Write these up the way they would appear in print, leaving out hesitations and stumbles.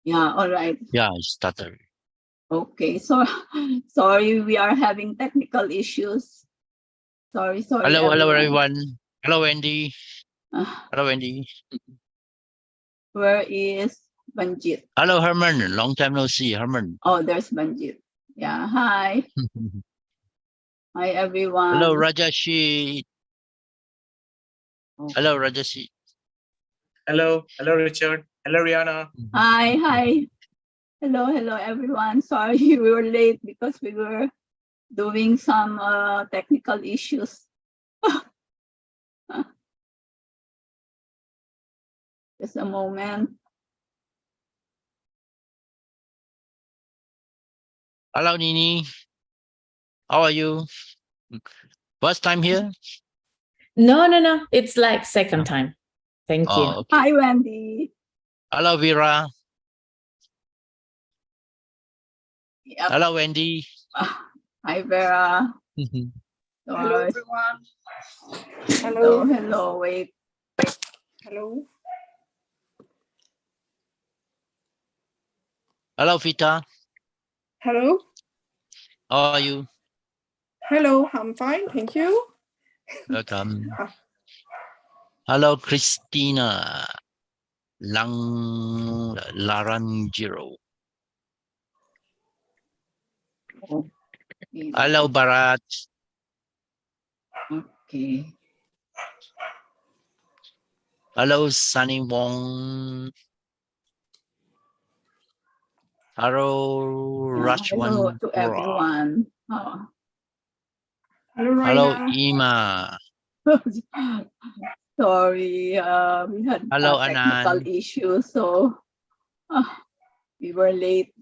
Yeah, all right. Yeah, I started. Okay, so sorry, we are having technical issues. Sorry, Hello, hello everyone. everyone. Hello, Andy. Uh, Hello, Andy. where is Banjit? Hello, Herman. Long time no see, Herman. Oh, there's Banjit. Yeah, hi. Hi, everyone. Hello, Rajashi. Oh. Hello, Rajashi. Hello, Richard. Hello, Rihanna. Hi. Hello, everyone. Sorry we were late because we were doing some technical issues. Just a moment. Hello, Nini. How are you? First time here? No. It's like second time. Thank you. Okay. Hi, Wendy. Hello, Vera. Yep. Hello, Wendy. Hi, Vera. Hello, everyone. Hello. Wait. Hello. Hello, Vita. Hello. How are you? Hello, I'm fine. Thank you. Welcome. Hello, Christina. Larangiro. Oh, Hello, Bharat. okay. Hello, Sunny Wong. Hello, Hello Rajwan. to everyone. Oh. Hello, Hello, Ima. Sorry, we had Hello, technical Anand. issues, so we were late.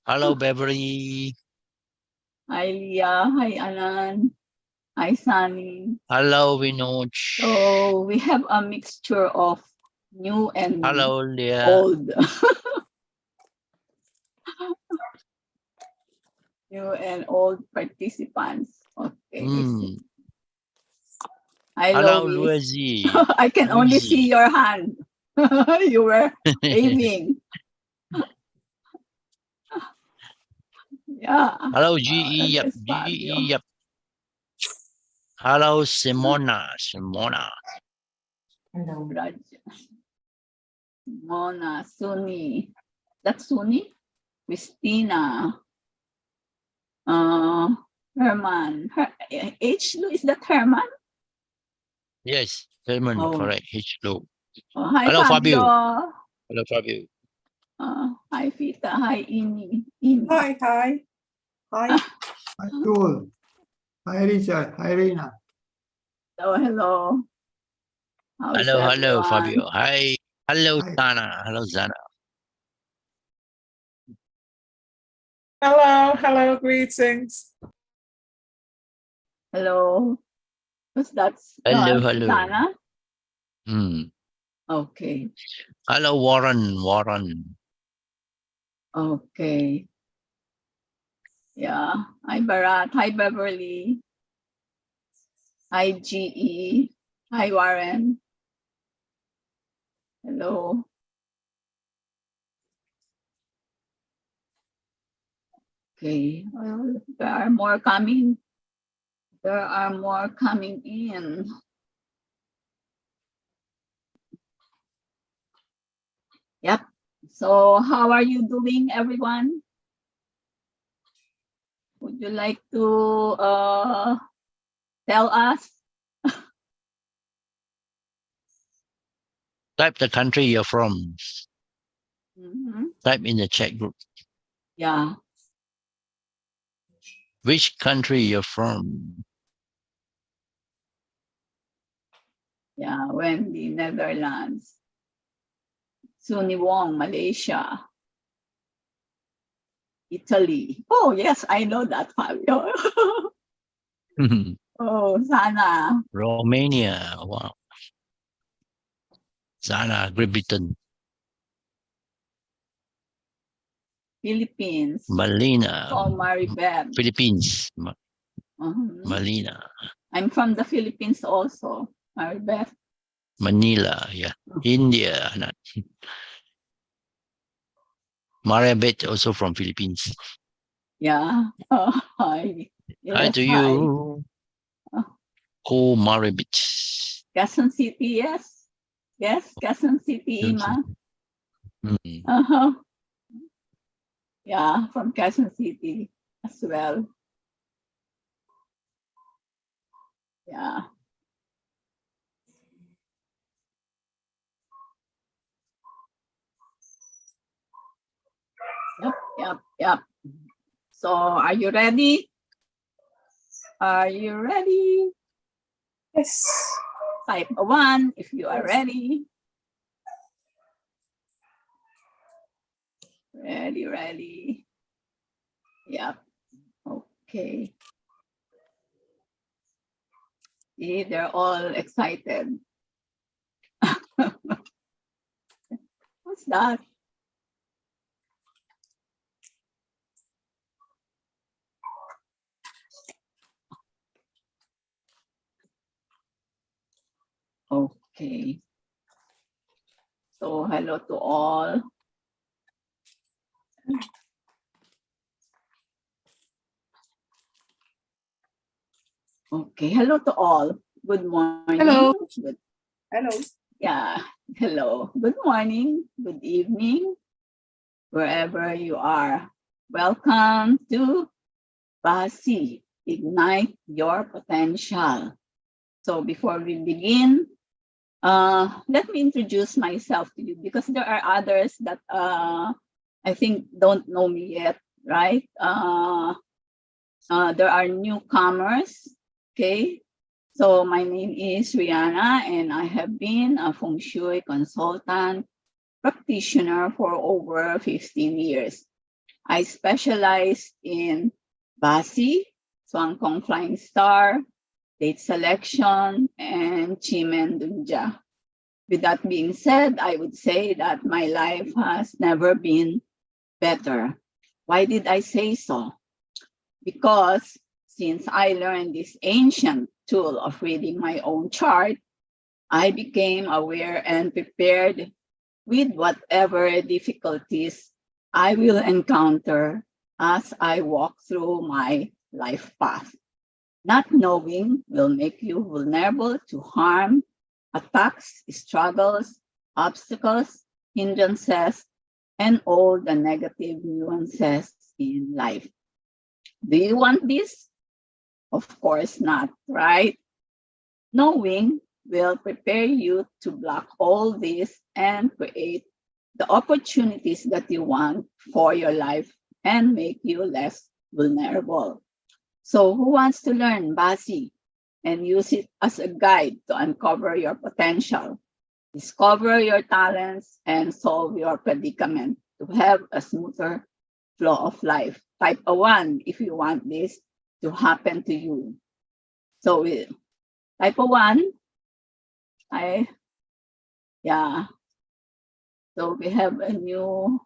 Hello, Beverly. Hi, Leah. Hi, Anand. Hi, Sunny. Hello, Vinod. So we have a mixture of new and Hello, Leah. old. New and old participants. Okay. Hi, Hello, Lois. Luigi. I can only see your hand. You were waving. Yeah. Hello, GE. Yep. GE. Yep. Hello, Simona. Hello, Raj. Mona, Suni. That's Suni? Christina. Herman. H. Is that Herman? Yes, Herman, correct. H-Low. Hi, Hello, Fabio. Hello, Fabio. Hi, Fita. Hi, Ini. Hi. Hi, Tool. Hi, Richard. Hi, Rina. Hello. Hello, Fabio. Hi. Hello, Hi. Zana. Hello, Zana. Hello, greetings. Hello. That's Hello. Zana? Okay. Hello, Warren. Okay. Yeah. Hi, Bharat. Hi, Beverly. Hi, GE. Hi, Warren. Hello. Okay. Well, there are more coming. There are more coming in. Yep. So how are you doing, everyone? Would you like to tell us? Type the country you're from. Type in the chat group. Yeah. Which country you're from? Yeah, Wendy, Netherlands. Suni Wong, Malaysia. Italy. Oh, yes, I know that, Fabio. Oh, Sana. Romania. Wow. Sana, Great Britain. Philippines. Malina. Oh, Maribeth. Philippines. Malina. I'm from the Philippines also, Maribeth. Manila, yeah. India. Maribeth also from Philippines. Yeah. Oh, hi. Hi Yes, to hi. you. Oh. Ko Maribeth. Quezon City, yes. Yes, Quezon City, Ima. Mm. Uh-huh. Yeah, from Quezon City as well. Yeah. Yep. So are you ready? Are you ready? Yes. Type 1 if you are Yes. ready. Ready. Yep. Okay. See, they're all excited. What's that? Okay. So hello to all. Okay, hello to all. Good morning. Hello. Good, Hello. yeah, hello. Good morning, good evening, wherever you are. Welcome to Basi, Ignite Your Potential. So before we begin, let me introduce myself to you because there are others that I think don't know me yet, right? There are newcomers, okay? So my name is Rihanna and I have been a feng shui consultant practitioner for over 15 years. I specialize in Basi, Swan Kong Flying Star, date selection, and Chimen Dunja. With that being said, I would say that my life has never been better. Why did I say so? Because since I learned this ancient tool of reading my own chart, I became aware and prepared with whatever difficulties I will encounter as I walk through my life path. Not knowing will make you vulnerable to harm, attacks, struggles, obstacles, hindrances, and all the negative nuances in life. Do you want this? Of course not, right? Knowing will prepare you to block all this and create the opportunities that you want for your life and make you less vulnerable. So who wants to learn Basi and use it as a guide to uncover your potential, discover your talents, and solve your predicament to have a smoother flow of life? Type a 1 if you want this to happen to you. So type a 1. So we have a new,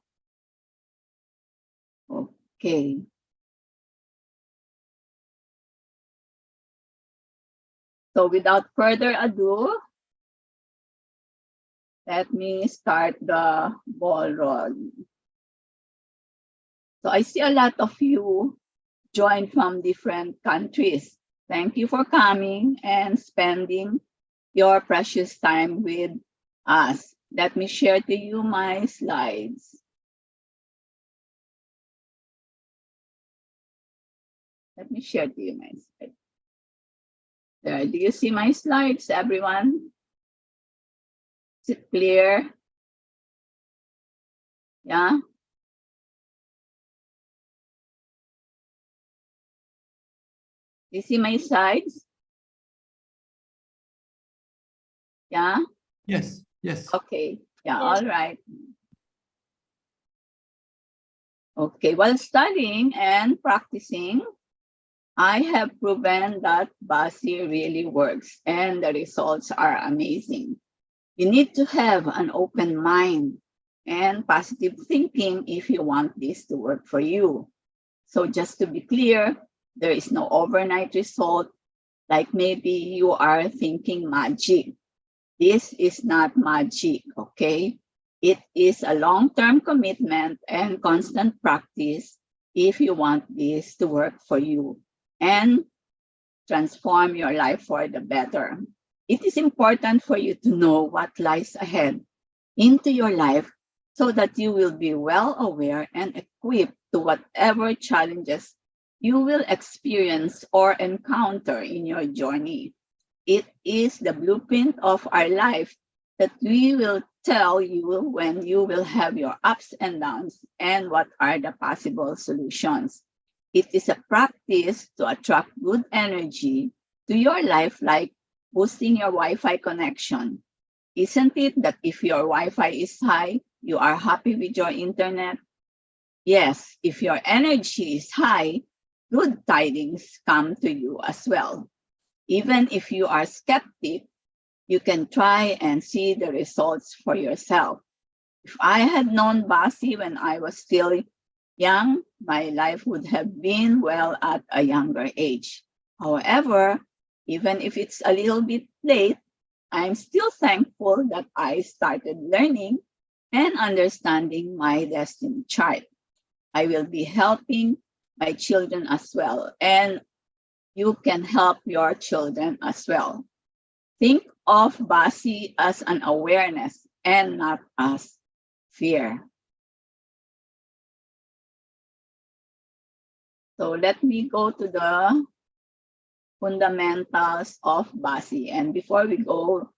okay. So without further ado, let me start the ball rolling. So I see a lot of you join from different countries. Thank you for coming and spending your precious time with us. Let me share to you my slides. Let me share to you my slides. There, do you see my slides, everyone? Is it clear? Yeah? You see my slides? Yeah? Yes. Okay. Yeah, all right. Okay, while studying and practicing, I have proven that Basi really works and the results are amazing. You need to have an open mind and positive thinking if you want this to work for you. So just to be clear, there is no overnight result, like maybe you are thinking magic. This is not magic, okay? It is a long-term commitment and constant practice if you want this to work for you and transform your life for the better. It is important for you to know what lies ahead into your life so that you will be well aware and equipped to whatever challenges you will experience or encounter in your journey. It is the blueprint of our life that we will tell you when you will have your ups and downs and what are the possible solutions. It is a practice to attract good energy to your life, like boosting your Wi-Fi connection. Isn't it that if your Wi-Fi is high, you are happy with your internet? Yes, if your energy is high, good tidings come to you as well. Even if you are skeptic, you can try and see the results for yourself. If I had known Basi when I was still young, my life would have been well at a younger age. However, even if it's a little bit late, I'm still thankful that I started learning and understanding my destiny chart. I will be helping my children as well, and you can help your children as well. Think of Basi as an awareness and not as fear. So let me go to the fundamentals of Basi. And before we go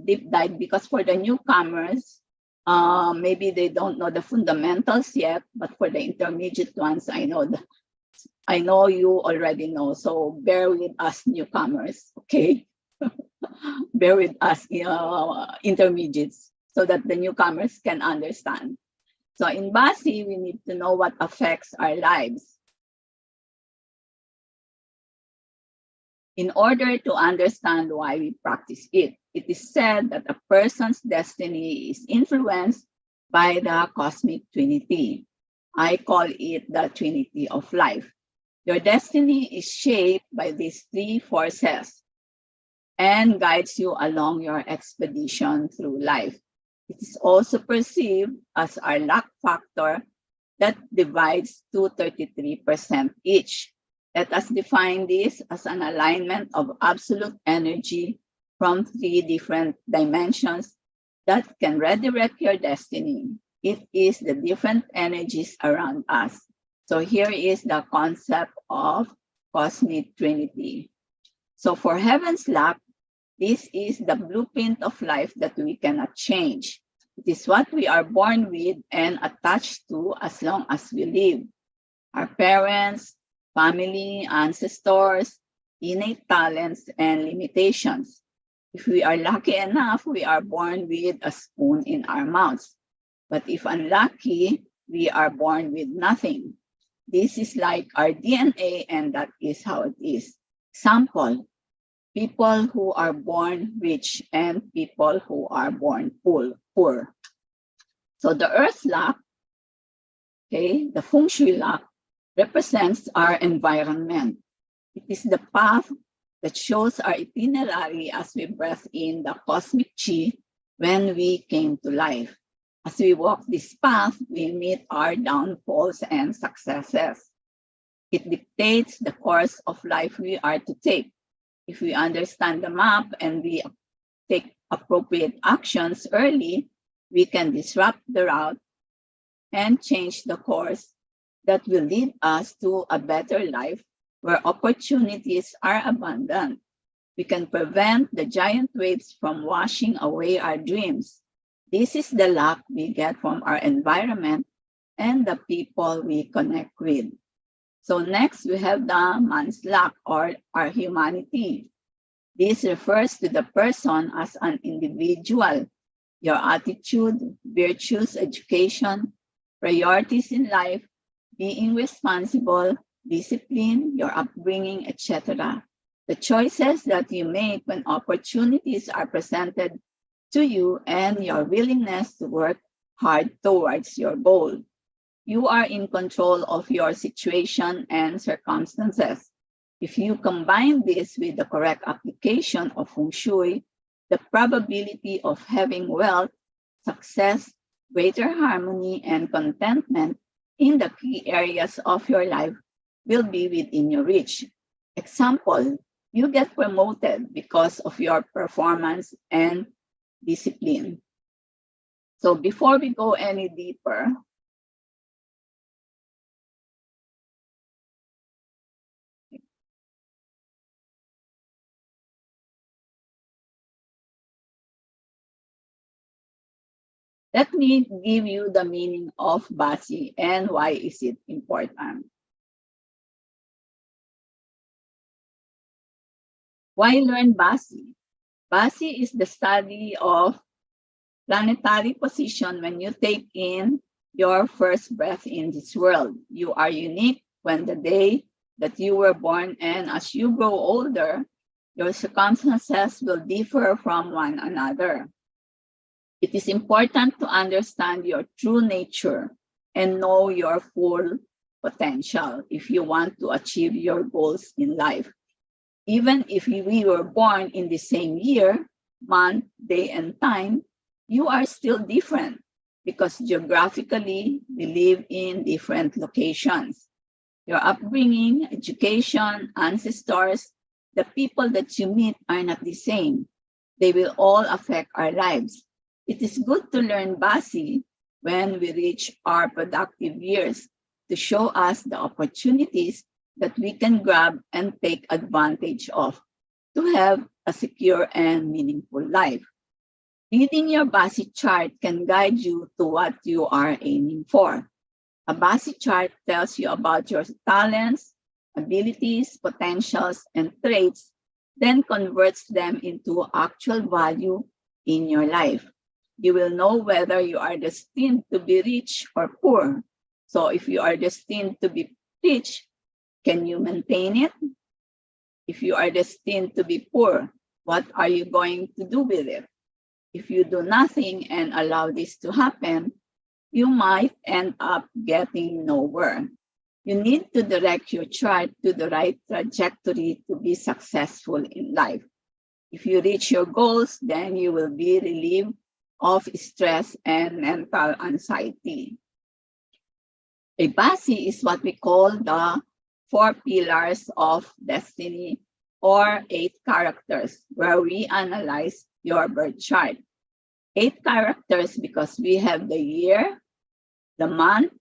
deep dive, because for the newcomers, maybe they don't know the fundamentals yet, but for the intermediate ones, I know you already know. So bear with us newcomers, okay? Bear with us intermediates so that the newcomers can understand. So in Basi, we need to know what affects our lives. In order to understand why we practice it, it is said that a person's destiny is influenced by the cosmic Trinity. I call it the Trinity of life. Your destiny is shaped by these three forces and guides you along your expedition through life. It is also perceived as our luck factor that divides to 33% each. Let us define this as an alignment of absolute energy from three different dimensions that can redirect your destiny. It is the different energies around us. So here is the concept of cosmic Trinity. So for heaven's luck, this is the blueprint of life that we cannot change. It is what we are born with and attached to as long as we live. Our parents, family, ancestors, innate talents, and limitations. If we are lucky enough, we are born with a spoon in our mouths. But if unlucky, we are born with nothing. This is like our DNA, and that is how it is. Example, people who are born rich and people who are born poor. So the earth luck, okay, the feng shui luck, represents our environment. It is the path that shows our itinerary as we breathe in the cosmic chi when we came to life. As we walk this path, we meet our downfalls and successes. It dictates the course of life we are to take. If we understand the map and we take appropriate actions early, we can disrupt the route and change the course that will lead us to a better life where opportunities are abundant. We can prevent the giant waves from washing away our dreams. This is the luck we get from our environment and the people we connect with. So next, we have the man's luck, or our humanity. This refers to the person as an individual, your attitude, virtues, education, priorities in life, being responsible, discipline, your upbringing, etc. The choices that you make when opportunities are presented to you and your willingness to work hard towards your goal. You are in control of your situation and circumstances. If you combine this with the correct application of feng shui, the probability of having wealth, success, greater harmony, and contentment in the key areas of your life will be within your reach. Example, you get promoted because of your performance and discipline. So before we go any deeper, let me give you the meaning of Basi and why is it important. Why learn Basi? Basi is the study of planetary position when you take in your first breath in this world. You are unique when the day that you were born, and as you grow older, your circumstances will differ from one another. It is important to understand your true nature and know your full potential if you want to achieve your goals in life. Even if we were born in the same year, month, day, and time, you are still different because geographically we live in different locations. Your upbringing, education, ancestors, the people that you meet are not the same. They will all affect our lives. It is good to learn Basi when we reach our productive years to show us the opportunities that we can grab and take advantage of to have a secure and meaningful life. Reading your Basi chart can guide you to what you are aiming for. A Basi chart tells you about your talents, abilities, potentials, and traits, then converts them into actual value in your life. You will know whether you are destined to be rich or poor. So if you are destined to be rich, can you maintain it? If you are destined to be poor, what are you going to do with it? If you do nothing and allow this to happen, you might end up getting nowhere. You need to direct your chart to the right trajectory to be successful in life. If you reach your goals, then you will be relieved of stress and mental anxiety. A Basi is what we call the 4 pillars of destiny or 8 characters where we analyze your birth chart. 8 characters because we have the year, the month,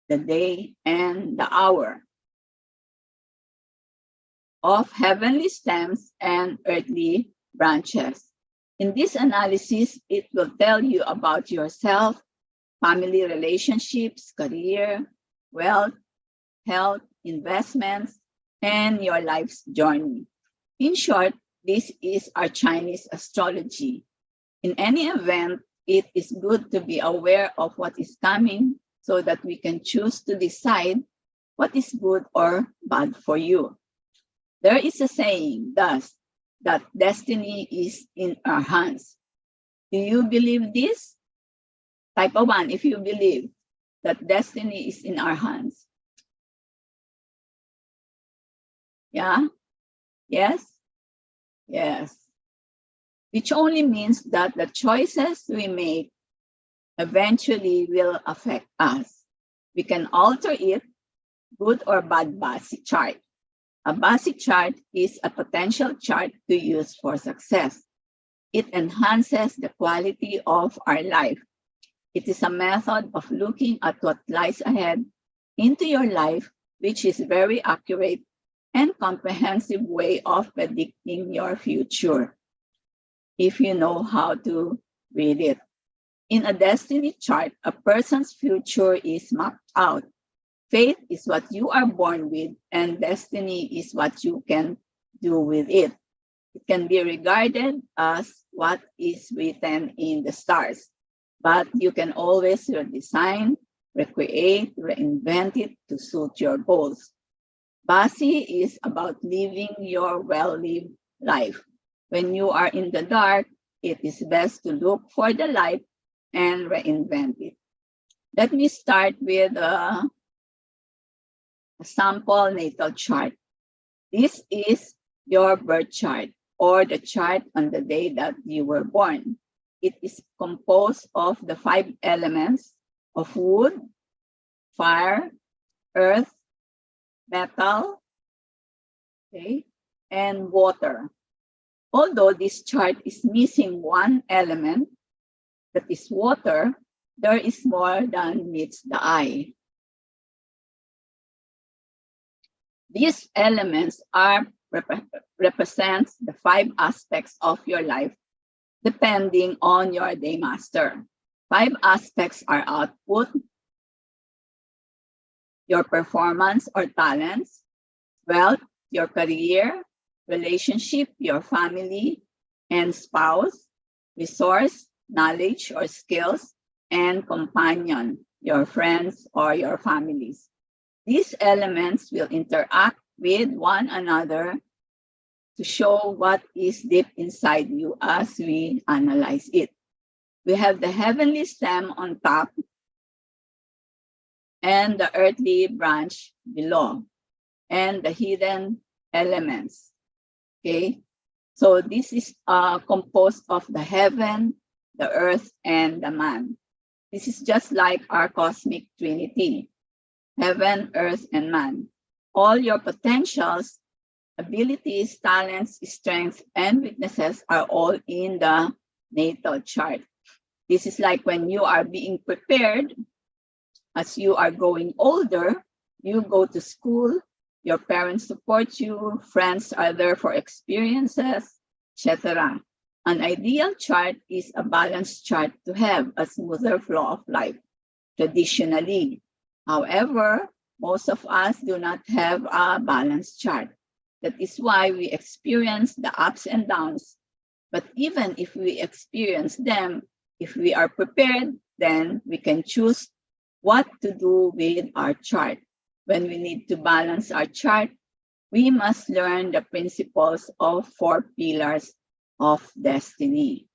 the day, and the hour of heavenly stems and earthly branches. In this analysis, it will tell you about yourself, family relationships, career, wealth, health, investments, and your life's journey. In short, this is our Chinese astrology. In any event, it is good to be aware of what is coming so that we can choose to decide what is good or bad for you. There is a saying, thus, that destiny is in our hands. Do you believe this? Type 1 if you believe that destiny is in our hands. Yeah? Yes? Yes. Which only means that the choices we make eventually will affect us. We can alter it, good or bad Basi chart. A Basi chart is a potential chart to use for success. It enhances the quality of our life. It is a method of looking at what lies ahead into your life, which is very accurate and comprehensive way of predicting your future, if you know how to read it. In a destiny chart, a person's future is mapped out. Fate is what you are born with, and destiny is what you can do with it. It can be regarded as what is written in the stars, but you can always redesign, recreate, reinvent it to suit your goals. Basi is about living your well-lived life. When you are in the dark, it is best to look for the light and reinvent it. Let me start with a sample natal chart. This is your birth chart or the chart on the day that you were born. it is composed of the 5 elements of wood, fire, earth, metal, okay, and water. Although this chart is missing one element, that is water, there is more than meets the eye. These elements represents the 5 aspects of your life depending on your day master. 5 aspects are output, your performance or talents, wealth, your career, relationship, your family and spouse, resource, knowledge or skills, and companion, your friends or your families. These elements will interact with one another to show what is deep inside you as we analyze it. We have the heavenly stem on top and the earthly branch below, and the hidden elements. Okay, so this is composed of the heaven, the earth, and the man. This is just like our cosmic trinity, heaven, earth, and man. All your potentials, abilities, talents, strengths, and weaknesses are all in the natal chart. This is like when you are being prepared. As you are growing older, you go to school, your parents support you, friends are there for experiences, etc. An ideal chart is a balanced chart to have a smoother flow of life, traditionally. However, most of us do not have a balanced chart. That is why we experience the ups and downs. But even if we experience them, if we are prepared, then we can choose what to do with our chart. When we need to balance our chart, we must learn the principles of 4 pillars of destiny.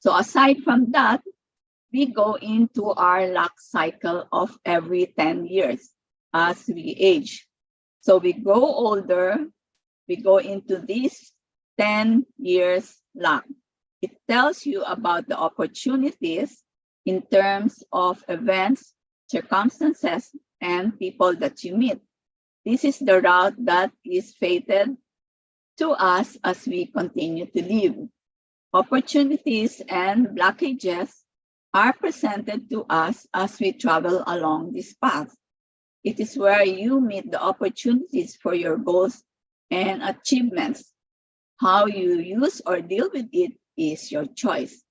So aside from that, we go into our luck cycle of every 10 years as we age. So we grow older, we go into this 10 years luck. It tells you about the opportunities in terms of events, circumstances, and people that you meet. This is the route that is fated to us as we continue to live. Opportunities and blockages are presented to us as we travel along this path. It is where you meet the opportunities for your goals and achievements. How you use or deal with it is your choice.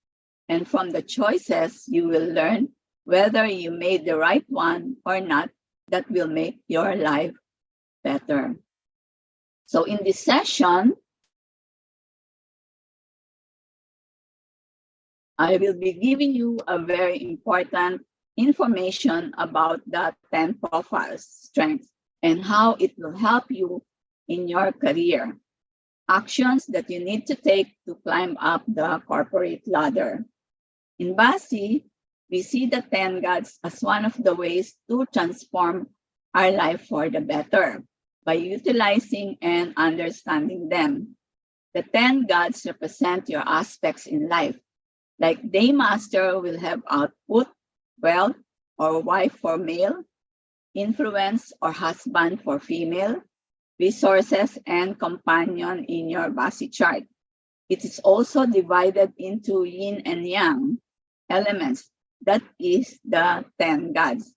And from the choices, you will learn whether you made the right one or not that will make your life better. So in this session, I will be giving you a very important information about the 10 profiles, strengths, and how it will help you in your career. Actions that you need to take to climb up the corporate ladder. In Basi, we see the 10 gods as one of the ways to transform our life for the better by utilizing and understanding them. The 10 gods represent your aspects in life. Like Daymaster will have output, wealth, or wife for male, influence or husband for female, resources, and companion in your Basi chart. It is also divided into yin and yang elements. That is the 10 gods.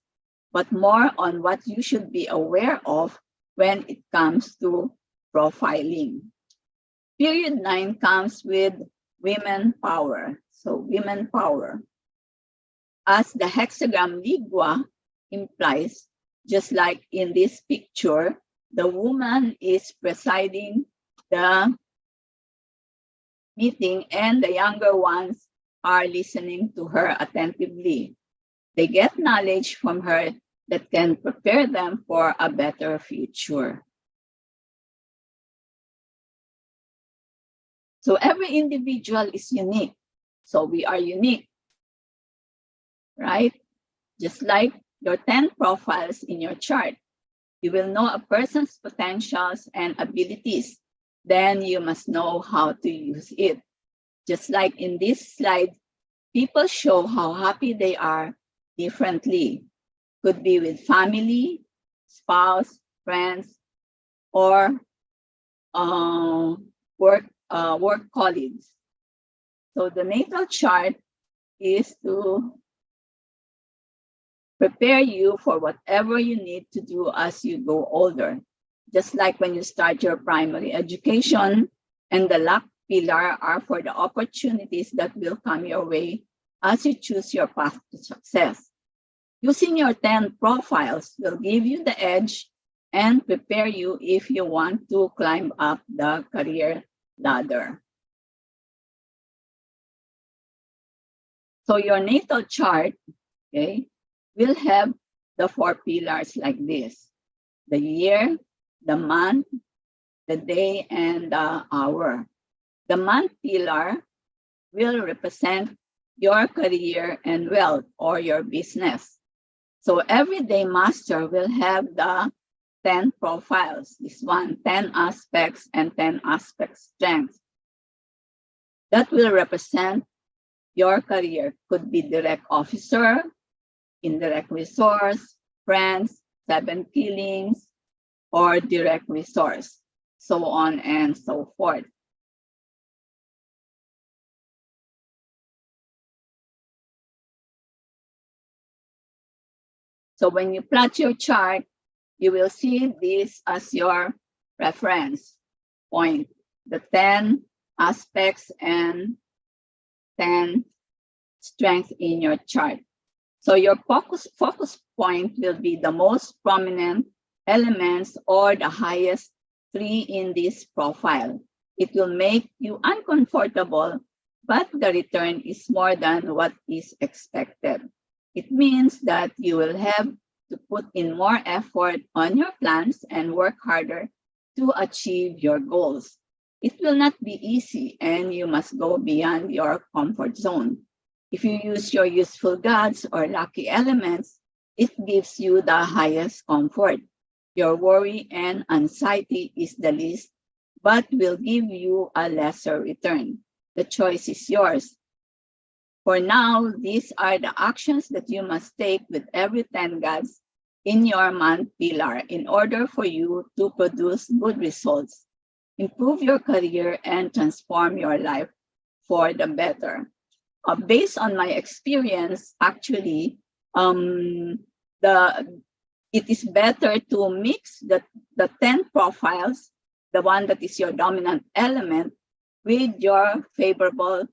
But more on what you should be aware of when it comes to profiling. Period 9 comes with women power. So women power. As the hexagram ligua implies, just like in this picture, the woman is presiding the meeting and the younger ones are listening to her attentively. They get knowledge from her that can prepare them for a better future. So every individual is unique. So we are unique, right? Just like your 10 profiles in your chart. You will know a person's potentials and abilities. Then you must know how to use it. Just like in this slide, people show how happy they are differently. Could be with family, spouse, friends, or work colleagues. So the natal chart is to prepare you for whatever you need to do as you go older. Just like when you start your primary education, and the luck pillar are for the opportunities that will come your way as you choose your path to success. Using your 10 profiles will give you the edge and prepare you if you want to climb up the career ladder. So your natal chart, okay, will have the 4 pillars like this: the year, the month, the day, and the hour. The month pillar will represent your career and wealth or your business. So everyday master will have the 10 profiles. This one, 10 aspects and 10 aspects strengths. That will represent your career. Could be direct officer, indirect resource, friends, 7 killings, or direct resource, so on and so forth. So when you plot your chart, you will see this as your reference point, the 10 aspects and 10 strengths in your chart. So your focus point will be the most prominent elements or the highest 3 in this profile. It will make you uncomfortable, but the return is more than what is expected. It means that you will have to put in more effort on your plans and work harder to achieve your goals. It will not be easy, and you must go beyond your comfort zone. If you use your useful gods or lucky elements, it gives you the highest comfort. Your worry and anxiety is the least, but will give you a lesser return. The choice is yours. For now, these are the actions that you must take with every 10 gods in your month pillar in order for you to produce good results, improve your career, and transform your life for the better. Based on my experience, actually, it is better to mix the 10 profiles, the one that is your dominant element, with your favorable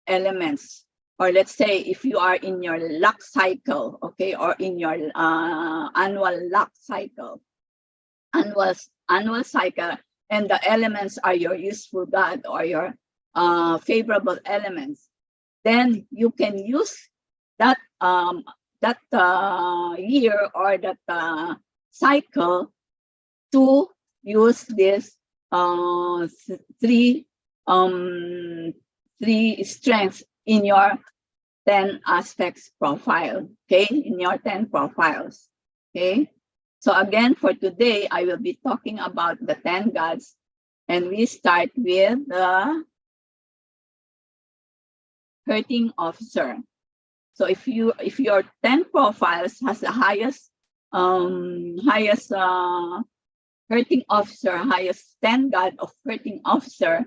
elements. Or let's say if you are in your luck cycle, okay, or in your annual luck cycle, annual cycle, and the elements are your useful god or your favorable elements, then you can use that year or that cycle to use this three strengths in your 10 aspects profile, okay, in your 10 profiles, okay. So again, for today, I will be talking about the 10 gods, and we start with the hurting officer. So if your 10 profiles has the highest hurting officer, highest 10 god of hurting officer,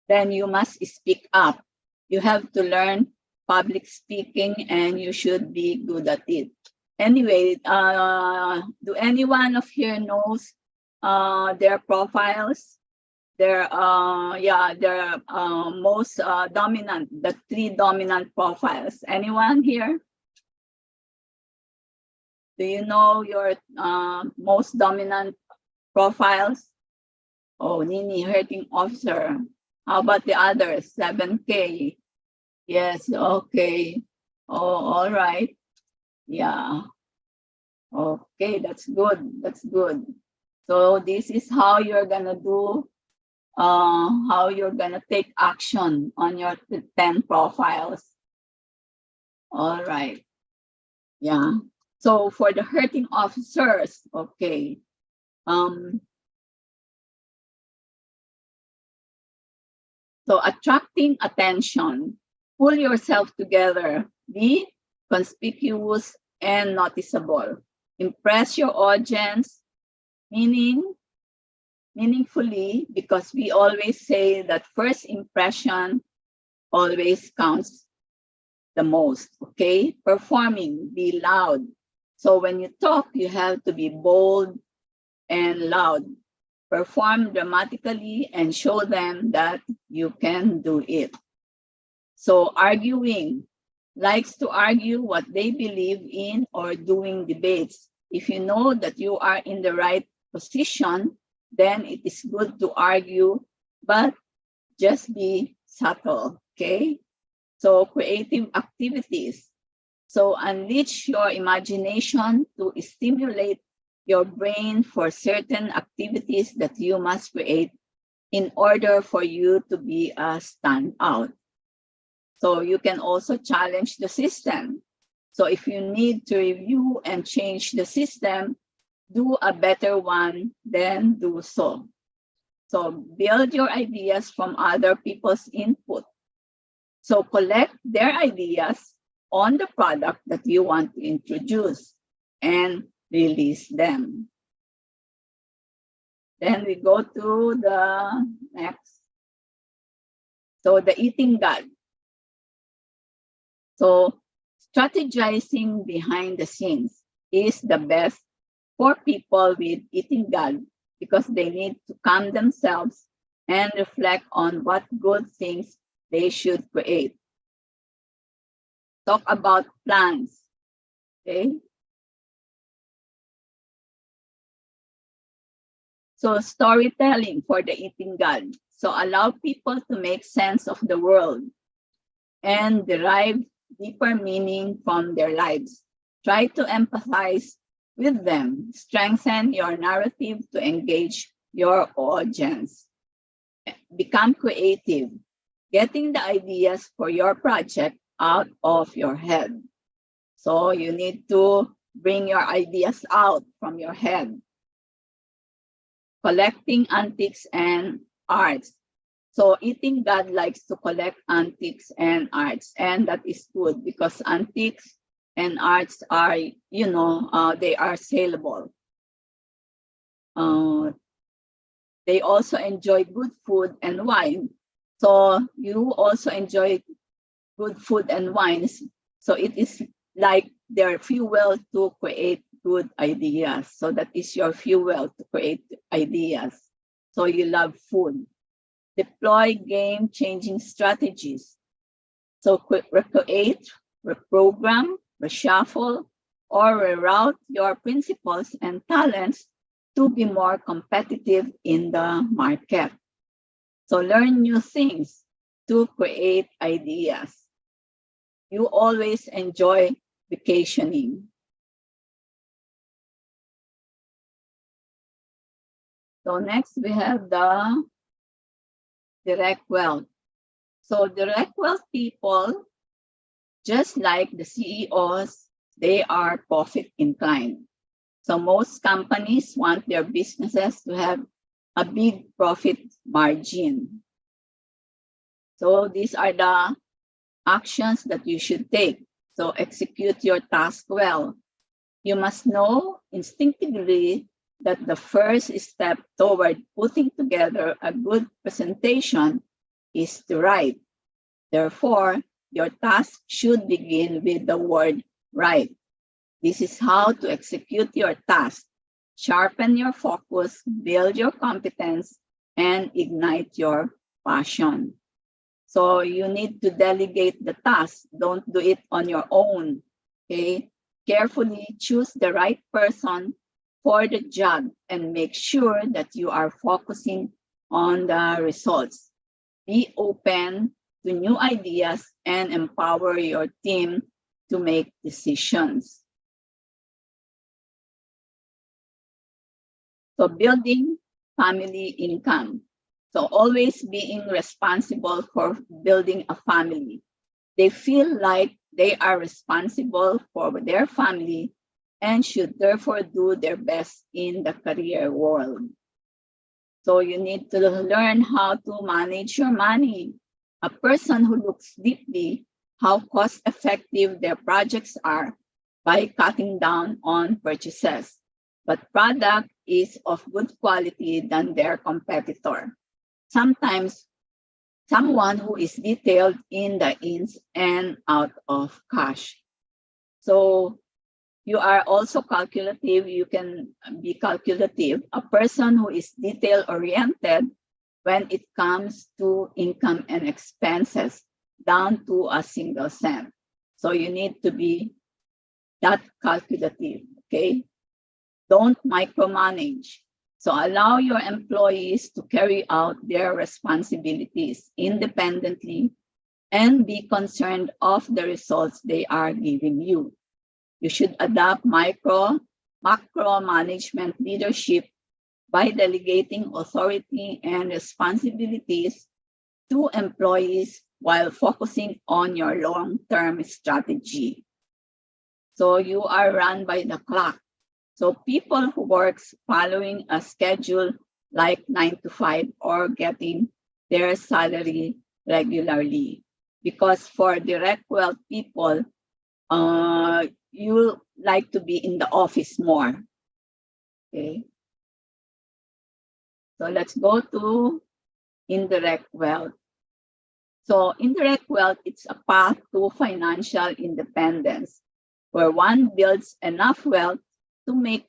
then you must speak up. You have to learn public speaking, and you should be good at it. Anyway, do anyone of here knows their profiles? Their most dominant, the 3 dominant profiles. Anyone here? Do you know your most dominant profiles? Oh, Nini, hurting officer. How about the others? 7K. Yes, okay. Oh, all right. Yeah. Okay, that's good. That's good. So this is how you're gonna do, how you're gonna take action on your 10 profiles. All right. Yeah. So for the hurting officers, okay. So attracting attention, pull yourself together, be conspicuous and noticeable. Impress your audience, meaningfully, because we always say that first impression always counts the most, okay? Performing, be loud. So when you talk, you have to be bold and loud. Perform dramatically and show them that you can do it. So arguing, likes to argue what they believe in or doing debates. If you know that you are in the right position, then it is good to argue, but just be subtle, okay? So creative activities. So unleash your imagination to stimulate your brain for certain activities that you must create in order for you to be a standout. So you can also challenge the system. So if you need to review and change the system, do a better one, then do so. So build your ideas from other people's input. So collect their ideas on the product that you want to introduce and release them. Then we go to the next. So the eating god. So strategizing behind the scenes is the best for people with eating god because they need to calm themselves and reflect on what good things they should create. Talk about plans, okay? So storytelling for the eating god. So allow people to make sense of the world and derive deeper meaning from their lives. Try to empathize with them. Strengthen your narrative to engage your audience. Become creative. Getting the ideas for your project out of your head. So you need to bring your ideas out from your head. Collecting antiques and arts. So eating god likes to collect antiques and arts, and that is good because antiques and arts are, they are saleable. They also enjoy good food and wine. So you also enjoy good food and wines. So it is like their fuel to create good ideas. So that is your fuel to create ideas. So you love food. Deploy game-changing strategies. So recreate, reprogram, reshuffle, or reroute your principles and talents to be more competitive in the market. So learn new things to create ideas. You always enjoy vacationing. So next we have the direct wealth. So direct wealth people, just like the CEOs, they are profit inclined. So most companies want their businesses to have a big profit margin. So these are the actions that you should take. So execute your task well. You must know instinctively that the first step toward putting together a good presentation is to write. Therefore, your task should begin with the word write. This is how to execute your task. Sharpen your focus, build your competence, and ignite your passion. So you need to delegate the task. Don't do it on your own, okay? Carefully choose the right person for the job and make sure that you are focusing on the results. Be open to new ideas and empower your team to make decisions. So building family income. So always being responsible for building a family. They feel like they are responsible for their family and should therefore do their best in the career world. So you need to learn how to manage your money. A person who looks deeply how cost-effective their projects are by cutting down on purchases, but product is of good quality than their competitor. Sometimes someone who is detailed in the ins and out of cash. So you are also calculative. You can be calculative. A person who is detail-oriented when it comes to income and expenses down to a single cent. So you need to be that calculative, okay? Don't micromanage. So allow your employees to carry out their responsibilities independently and be concerned of the results they are giving you. You should adopt macro management leadership by delegating authority and responsibilities to employees while focusing on your long-term strategy. So you are run by the clock. So people who work following a schedule like 9 to 5 or getting their salary regularly. Because for direct wealth people, you like to be in the office more. Okay. So let's go to indirect wealth. So indirect wealth, it's a path to financial independence where one builds enough wealth to make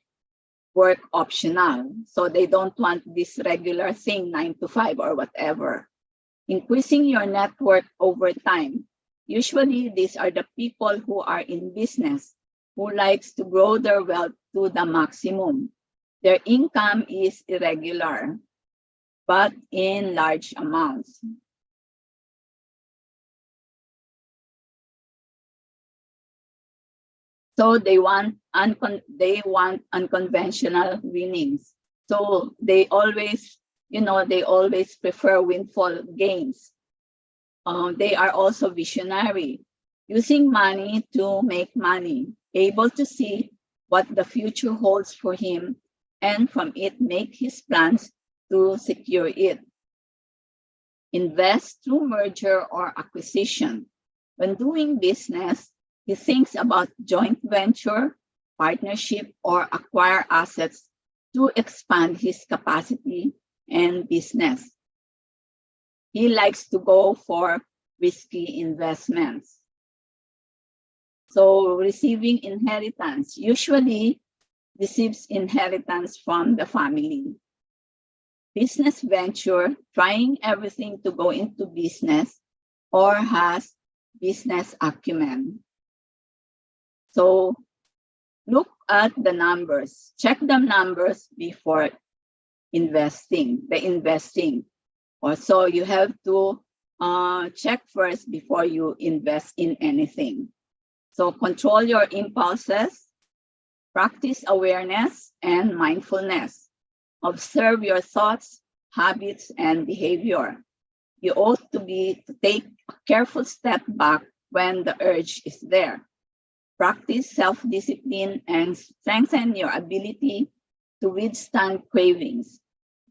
work optional. So they don't want this regular thing, 9 to 5 or whatever. Increasing your net worth over time. Usually these are the people who are in business, who likes to grow their wealth to the maximum. Their income is irregular, but in large amounts. So they want unconventional winnings. So they always, they always prefer windfall gains. They are also visionary, using money to make money, able to see what the future holds for him, and from it make his plans to secure it. Invest through merger or acquisition. When doing business, he thinks about joint venture, partnership, or acquire assets to expand his capacity and business. He likes to go for risky investments. So receiving inheritance, usually receives inheritance from the family. Business venture, trying everything to go into business, or has business acumen. So look at the numbers, check the numbers before investing, Also, you have to check first before you invest in anything. So control your impulses, practice awareness and mindfulness. Observe your thoughts, habits, and behavior. You ought to take a careful step back when the urge is there. Practice self-discipline and strengthen your ability to withstand cravings.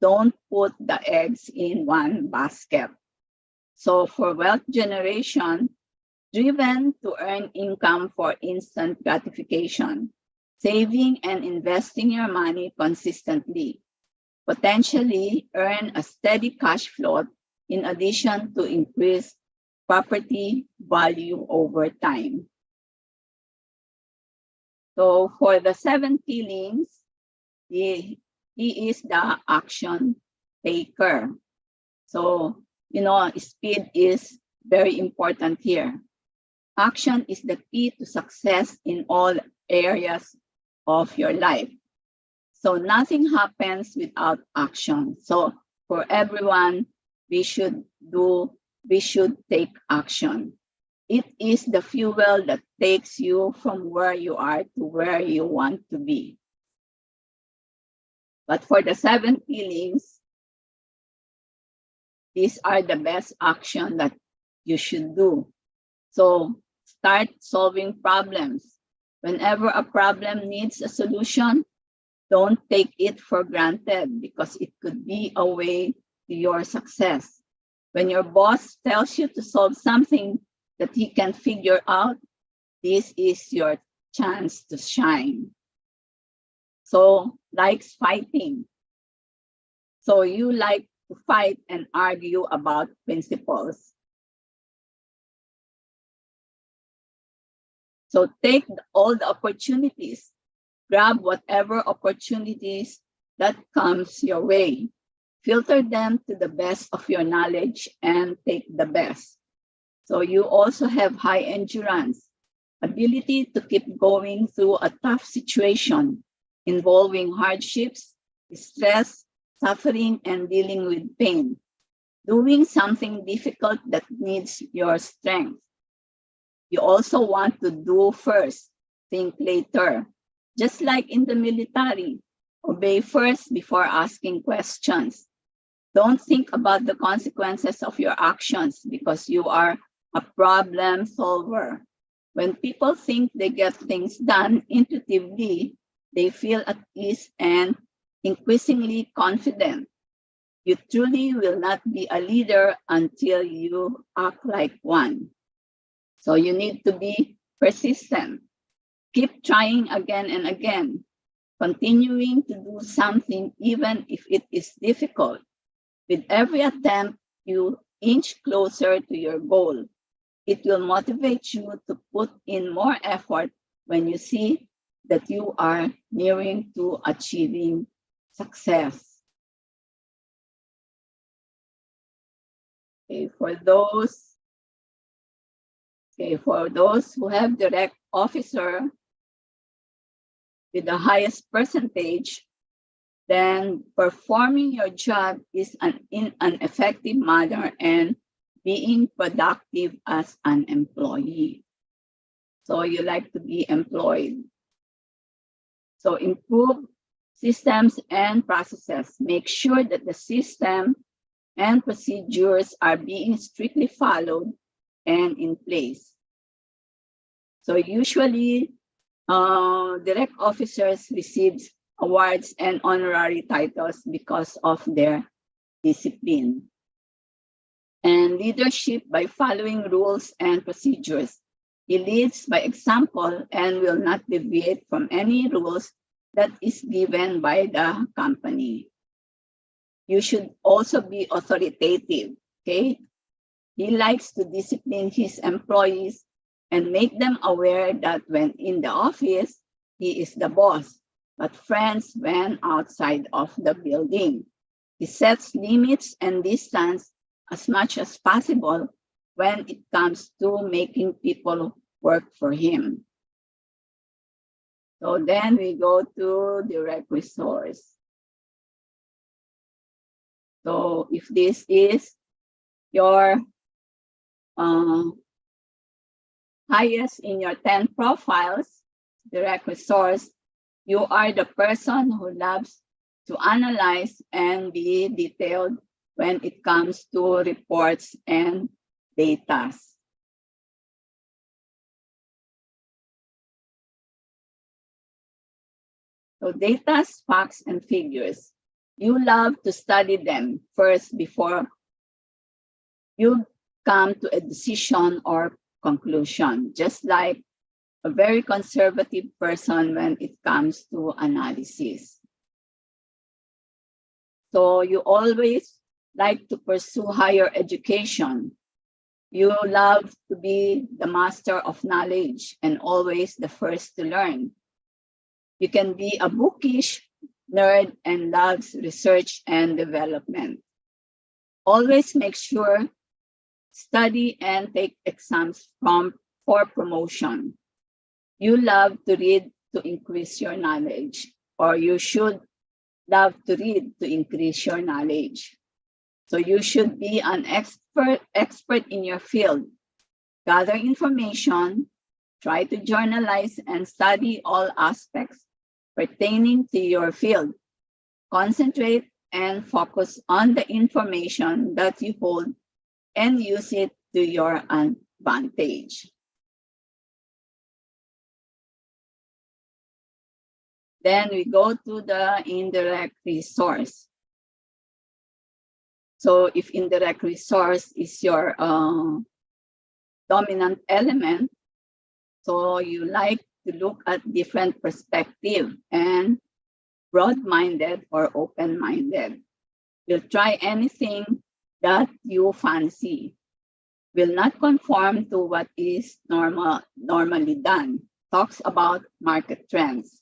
Don't put the eggs in one basket. So for wealth generation, driven to earn income for instant gratification, saving and investing your money consistently, potentially earn a steady cash flow in addition to increase property value over time. So for the 7 feelings, he is the action taker. So, speed is very important here. Action is the key to success in all areas of your life. So nothing happens without action. So for everyone, we should take action. It is the fuel that takes you from where you are to where you want to be. But for the 7 feelings, these are the best action that you should do. So start solving problems. Whenever a problem needs a solution, Don't take it for granted because it could be a way to your success. When your boss tells you to solve something that he can figure out, this is your chance to shine. So, likes fighting. So you like to fight and argue about principles. So take all the opportunities, grab whatever opportunities that comes your way, filter them to the best of your knowledge and take the best. So you also have high endurance, ability to keep going through a tough situation involving hardships, stress, suffering, and dealing with pain. Doing something difficult that needs your strength. You also want to do first, think later. Just like in the military, obey first before asking questions. Don't think about the consequences of your actions because you are a problem solver. When people think they get things done intuitively, they feel at ease and increasingly confident. You truly will not be a leader until you act like one. So you need to be persistent. Keep trying again and again, continuing to do something even if it is difficult. With every attempt, you inch closer to your goal. It will motivate you to put in more effort when you see that you are nearing to achieving success. Okay, for those who have direct officer with the highest percentage, then performing your job is in an effective manner and being productive as an employee. So you like to be employed. So improve systems and processes. Make sure that the system and procedures are being strictly followed and in place. So usually, direct officers receive awards and honorary titles because of their discipline. And leadership by following rules and procedures. He leads by example and will not deviate from any rules that is given by the company. You should also be authoritative, okay? He likes to discipline his employees and make them aware that when in the office, he is the boss, but friends when outside of the building. He sets limits and distance as much as possible when it comes to making people work for him. So then we go to direct resource. So if this is your highest in your 10 profiles, direct resource, you are the person who loves to analyze and be detailed when it comes to reports and data. So data, facts, and figures. You love to study them first before you come to a decision or conclusion, just like a very conservative person when it comes to analysis. So you always like to pursue higher education. You love to be the master of knowledge and always the first to learn. You can be a bookish nerd and loves research and development. Always make sure study and take exams for promotion. You love to read to increase your knowledge, or you should love to read to increase your knowledge. So you should be an expert in your field. Gather information, try to journalize and study all aspects pertaining to your field. Concentrate and focus on the information that you hold and use it to your advantage. Then we go to the indirect resource. So if indirect resource is your dominant element, so you like to look at different perspective and broad-minded or open-minded. You'll try anything that you fancy. Will not conform to what is normally done. Talks about market trends.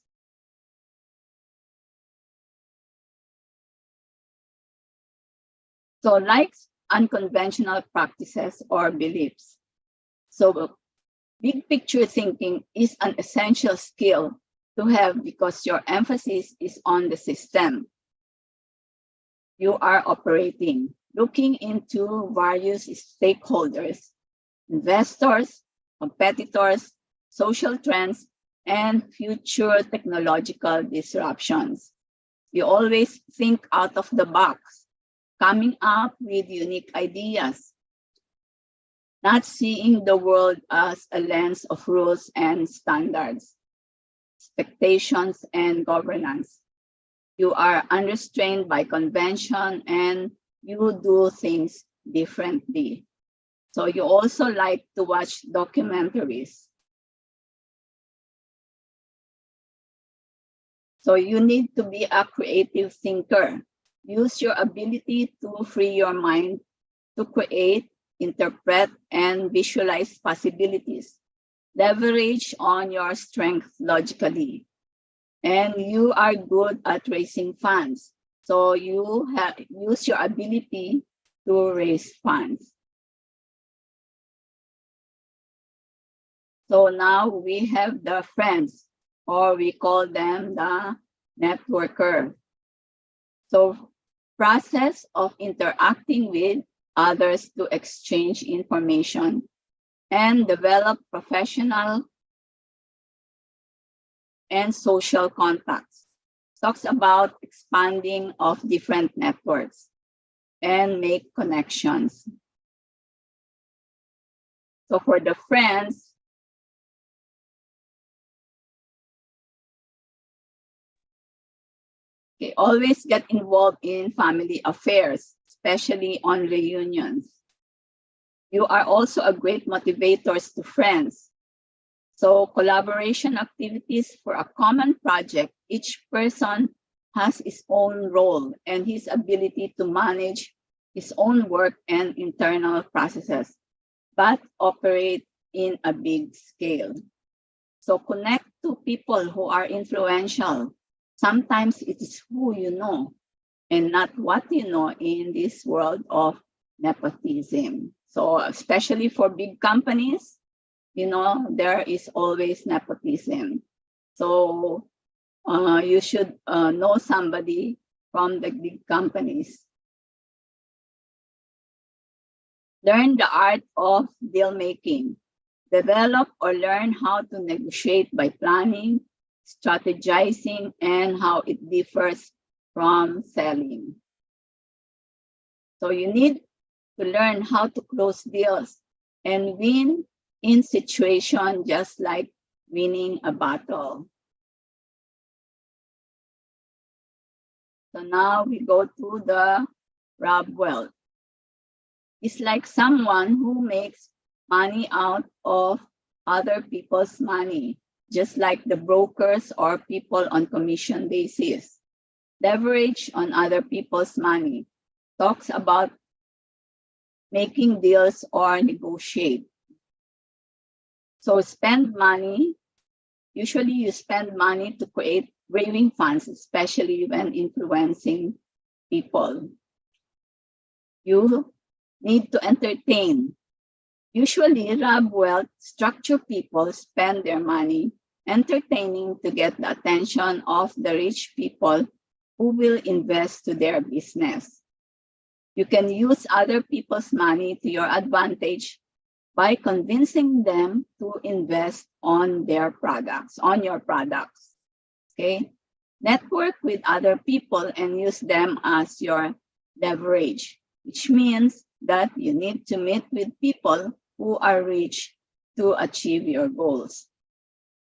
So likes unconventional practices or beliefs. So big picture thinking is an essential skill to have because your emphasis is on the system you are operating, looking into various stakeholders, investors, competitors, social trends, and future technological disruptions. You always think out of the box, coming up with unique ideas, not seeing the world as a lens of rules and standards, expectations, and governance. You are unrestrained by convention and you do things differently. So you also like to watch documentaries. So you need to be a creative thinker. Use your ability to free your mind to create, interpret, and visualize possibilities. Leverage on your strength logically. And you are good at raising funds. So you use your ability to raise funds. So now we have the friends, or we call them the networker. So process of interacting with others to exchange information and develop professional and social contacts. Talks about expanding of different networks and make connections. So for the friends, okay, always get involved in family affairs, especially on reunions. You are also a great motivators to friends. So collaboration activities for a common project, each person has his own role and his ability to manage his own work and internal processes, but operate in a big scale. So connect to people who are influential. Sometimes it is who you know and not what you know in this world of nepotism. So especially for big companies, you know, there is always nepotism. So you should know somebody from the big companies. Learn the art of deal making. Develop or learn how to negotiate by planning, strategizing, and how it differs from selling. So you need to learn how to close deals and win in situation just like winning a battle. So now we go to the rob wealth. It's like someone who makes money out of other people's money, just like the brokers or people on commission basis. Leverage on other people's money. Talks about making deals or negotiate. So spend money. Usually you spend money to create raving funds, especially when influencing people. You need to entertain. Usually rob wealth, structure people spend their money entertaining to get the attention of the rich people who will invest to their business. You can use other people's money to your advantage by convincing them to invest on their products, on your products, okay? Network with other people and use them as your leverage, which means that you need to meet with people who are rich to achieve your goals.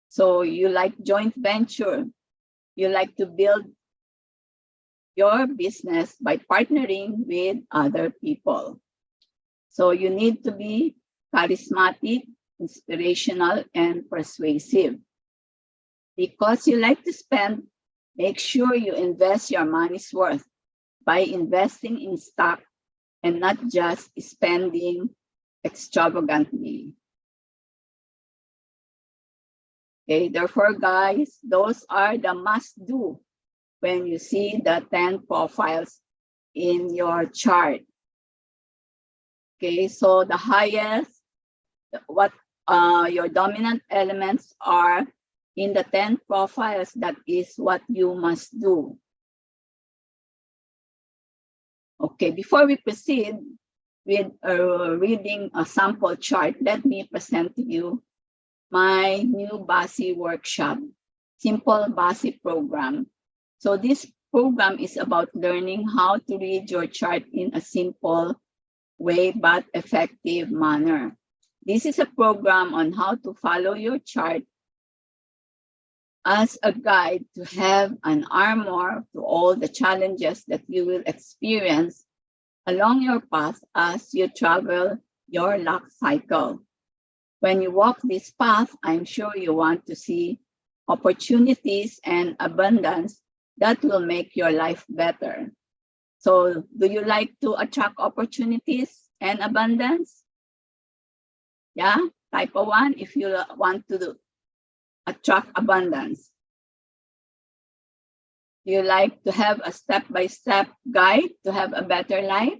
So you like joint venture. you like to build your business by partnering with other people. So you need to be charismatic, inspirational, and persuasive. Because you like to spend, make sure you invest your money's worth by investing in stock and not just spending extravagantly. Okay, therefore, guys, those are the must-do when you see the 10 profiles in your chart. Okay, so the highest, what your dominant elements are in the 10 profiles, that is what you must do. Okay, before we proceed with reading a sample chart, let me present to you my new Basi workshop, SImple Bazi Program. So this program is about learning how to read your chart in a simple way but effective manner. This is a program on how to follow your chart as a guide to have an armor to all the challenges that you will experience along your path as you travel your luck cycle. When you walk this path, I'm sure you want to see opportunities and abundance that will make your life better. So do you like to attract opportunities and abundance? Yeah, type 1 if you want to attract abundance. Do you like to have a step-by-step guide to have a better life?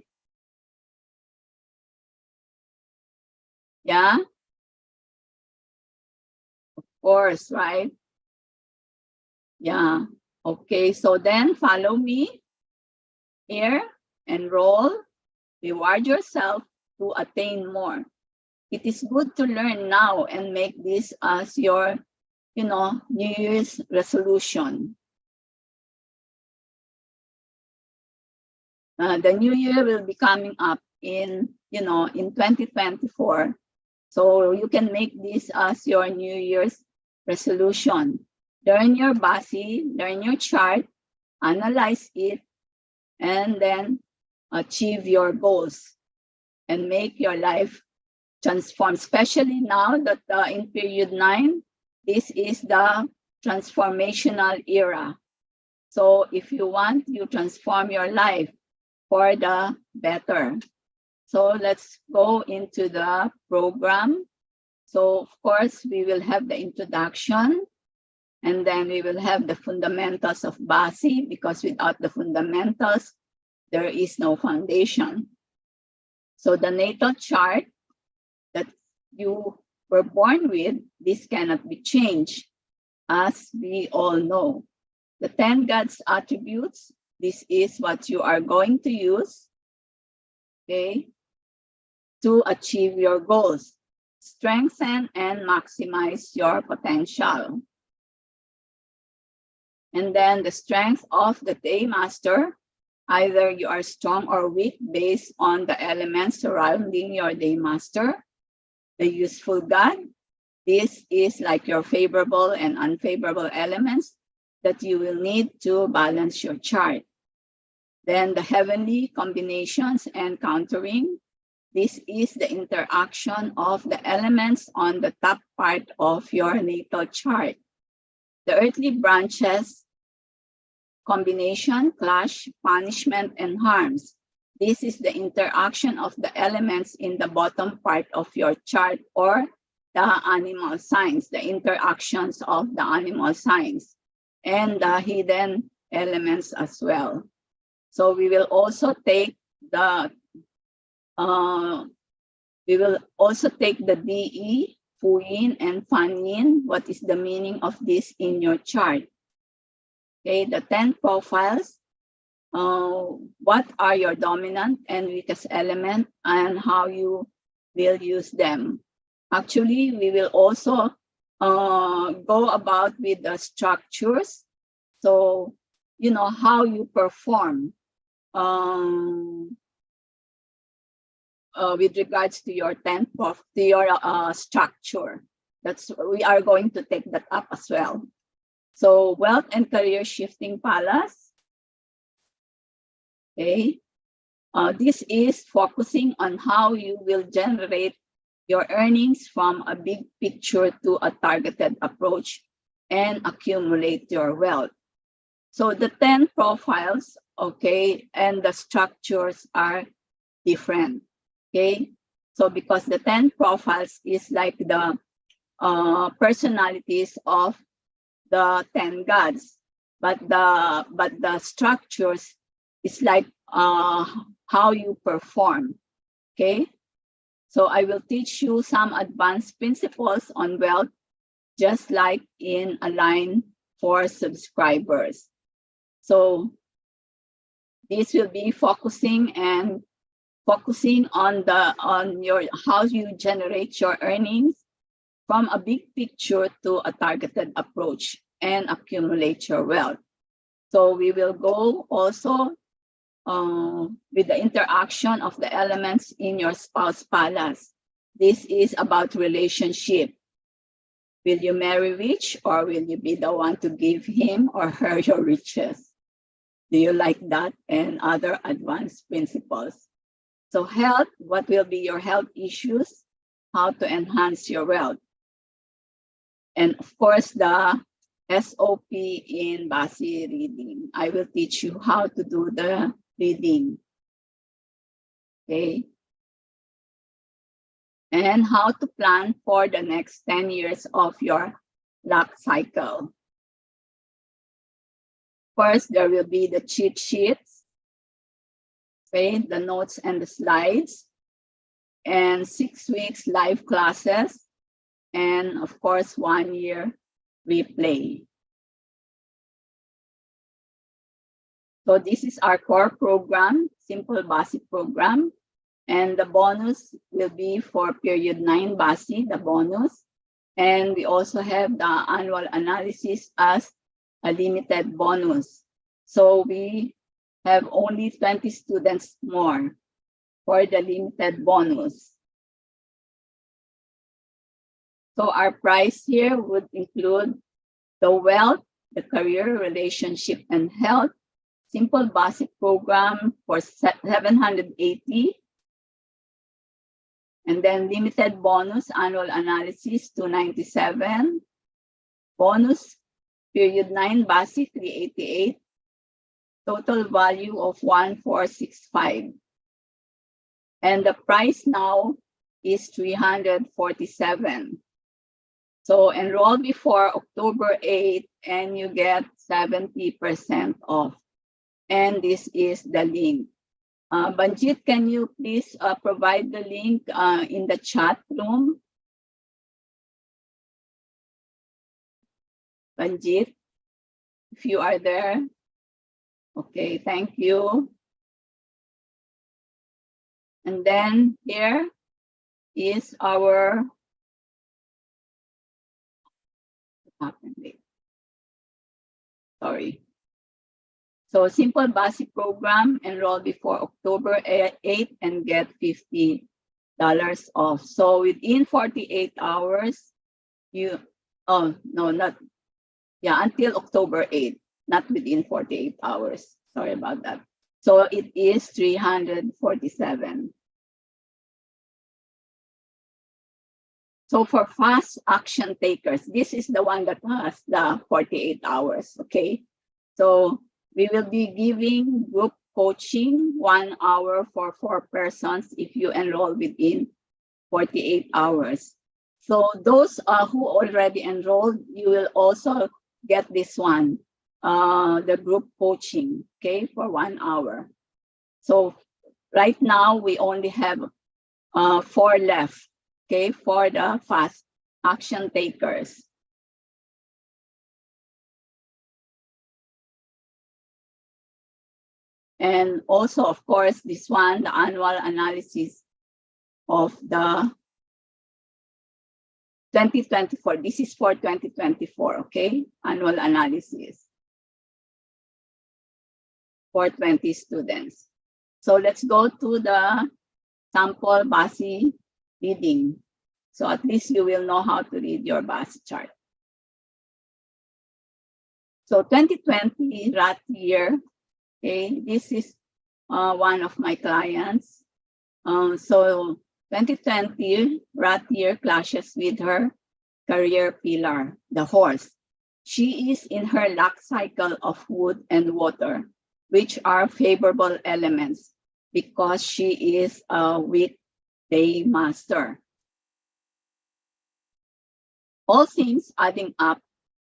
Yeah? Of course, right? Yeah. Okay, so then follow me here, enroll, reward yourself to attain more. It is good to learn now and make this as your, New Year's resolution. The new year will be coming up in 2024. So you can make this as your New Year's resolution. Learn your Basi, learn your chart, analyze it, and then achieve your goals and make your life transform. Especially now that in period 9, this is the transformational era. So if you want, you transform your life for the better. So let's go into the program. So of course, we will have the introduction, and then we will have the fundamentals of Basi, because without the fundamentals, there is no foundation. So the natal chart that you were born with, this cannot be changed, as we all know. The 10 God's attributes, this is what you are going to use, okay, to achieve your goals, strengthen and maximize your potential. And then the strength of the day master, either you are strong or weak based on the elements surrounding your day master. The useful God, this is like your favorable and unfavorable elements that you will need to balance your chart. Then the heavenly combinations and countering. This is the interaction of the elements on the top part of your natal chart. The earthly branches, combination, clash, punishment, and harms. This is the interaction of the elements in the bottom part of your chart, or the animal signs, the interactions of the animal signs, and the hidden elements as well. So we will also take the DE, Fuyin, and Fanyin. What is the meaning of this in your chart? Okay, the 10 profiles. What are your dominant and weakest element, and how you will use them? Actually, we will also go about with the structures. So, how you perform with regards to your 10 to your structure. We are going to take that up as well. So wealth and career shifting palace. Okay. This is focusing on how you will generate your earnings from a big picture to a targeted approach and accumulate your wealth. So the 10 profiles, okay, and the structures are different, okay? So because the 10 profiles is like the personalities of the 10 gods, but the structures is like how you perform, okay? So I will teach you some advanced principles on wealth, just like in Align for subscribers. So this will be focusing on how you generate your earnings from a big picture to a targeted approach and accumulate your wealth. So we will go also with the interaction of the elements in your spouse palace. This is about relationship. Will you marry rich, or will you be the one to give him or her your riches? Do you like that? And other advanced principles. So health, what will be your health issues? How to enhance your wealth? And of course, the SOP in Basi reading. I will teach you how to do the reading. Okay. And how to plan for the next 10 years of your luck cycle. First, there will be the cheat sheets, okay, the notes and the slides, and 6 weeks live classes, and of course, 1 year replay. So this is our core program, SImple Bazi Program, and the bonus will be for period 9 Basi, the bonus. And we also have the annual analysis as a limited bonus. So we have only 20 students more for the limited bonus. So our price here would include the wealth, the career, relationship, and health, SImple Bazi Program for 780. And then limited bonus annual analysis 297. Bonus period 9 Basi 388. Total value of 1465. And the price now is 347. So enroll before October 8 and you get 70% off. And this is the link. Banjit, can you please provide the link in the chat room? Banjit, if you are there. Okay, thank you. And then here is our, sorry. So SImple Bazi Program, enroll before October 8 and get $50 off. So within 48 hours, you, oh, no, not, yeah, until October 8, not within 48 hours. Sorry about that. So it is 347. So for fast action takers, this is the one that has the 48 hours, okay? So we will be giving group coaching 1 hour for 4 persons if you enroll within 48 hours. So those who already enrolled, you will also get this one, the group coaching, okay, for 1 hour. So right now we only have 4 left, okay, for the fast action takers. And also, of course, this one, the annual analysis of the 2024. This is for 2024, okay? Annual analysis for 20 students. So let's go to the sample Basi reading. So at least you will know how to read your Basi chart. So 2020 rat year, okay, this is one of my clients. So 2020 rat year clashes with her career pillar, the horse. She is in her luck cycle of wood and water, which are favorable elements because she is a weekday master. All things adding up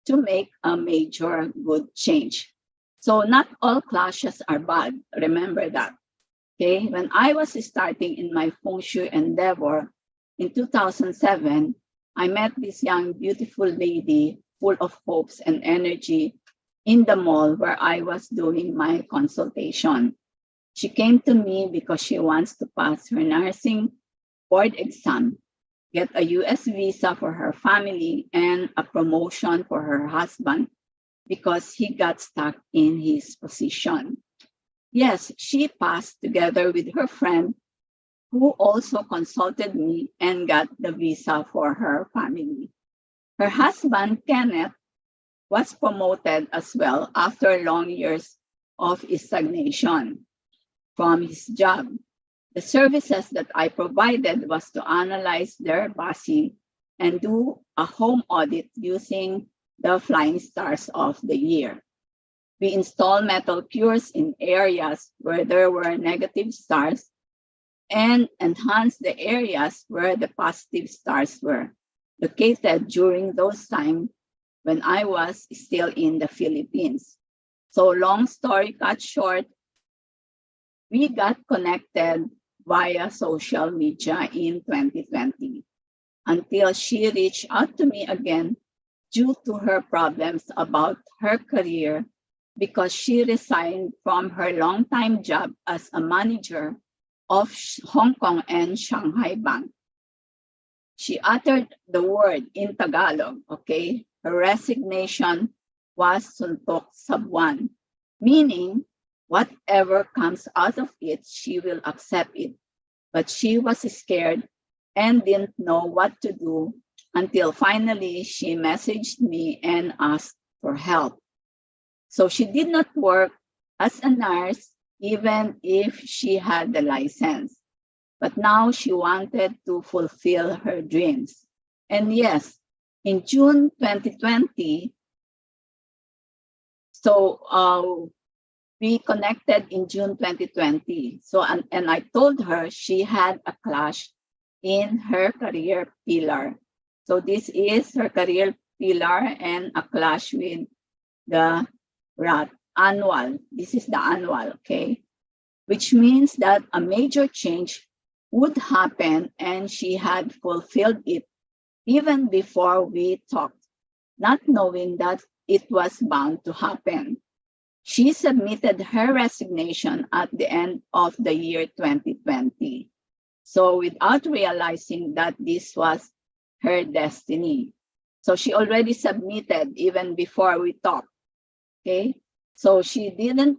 to make a major good change. So not all clashes are bad. Remember that. Okay, when I was starting in my feng shui endeavor in 2007, I met this young, beautiful lady full of hopes and energy in the mall where I was doing my consultation. She came to me because she wants to pass her nursing board exam, get a US visa for her family, and a promotion for her husband because he got stuck in his position. Yes, she passed together with her friend who also consulted me and got the visa for her family. Her husband, Kenneth, was promoted as well after long years of stagnation from his job. The services that I provided was to analyze their Basi and do a home audit using the flying stars of the year. We installed metal cures in areas where there were negative stars and enhanced the areas where the positive stars were located during those times when I was still in the Philippines. So long story cut short, we got connected via social media in 2020 until she reached out to me again due to her problems about her career because she resigned from her long-time job as a manager of Hong Kong and Shanghai Bank. She uttered the word in Tagalog, okay? Her resignation was suntok sa buwan, meaning whatever comes out of it, she will accept it. But she was scared and didn't know what to do until finally she messaged me and asked for help. So she did not work as a nurse even if she had the license. But now she wanted to fulfill her dreams. And yes, in June 2020, we connected in June 2020. So, and I told her she had a clash in her career pillar. So this is her career pillar and a clash with the rat annual. This is the annual, okay? Which means that a major change would happen and she had fulfilled it even before we talked, not knowing that it was bound to happen. She submitted her resignation at the end of the year 2020. So without realizing that this was her destiny. So she already submitted even before we talked, okay? So she didn't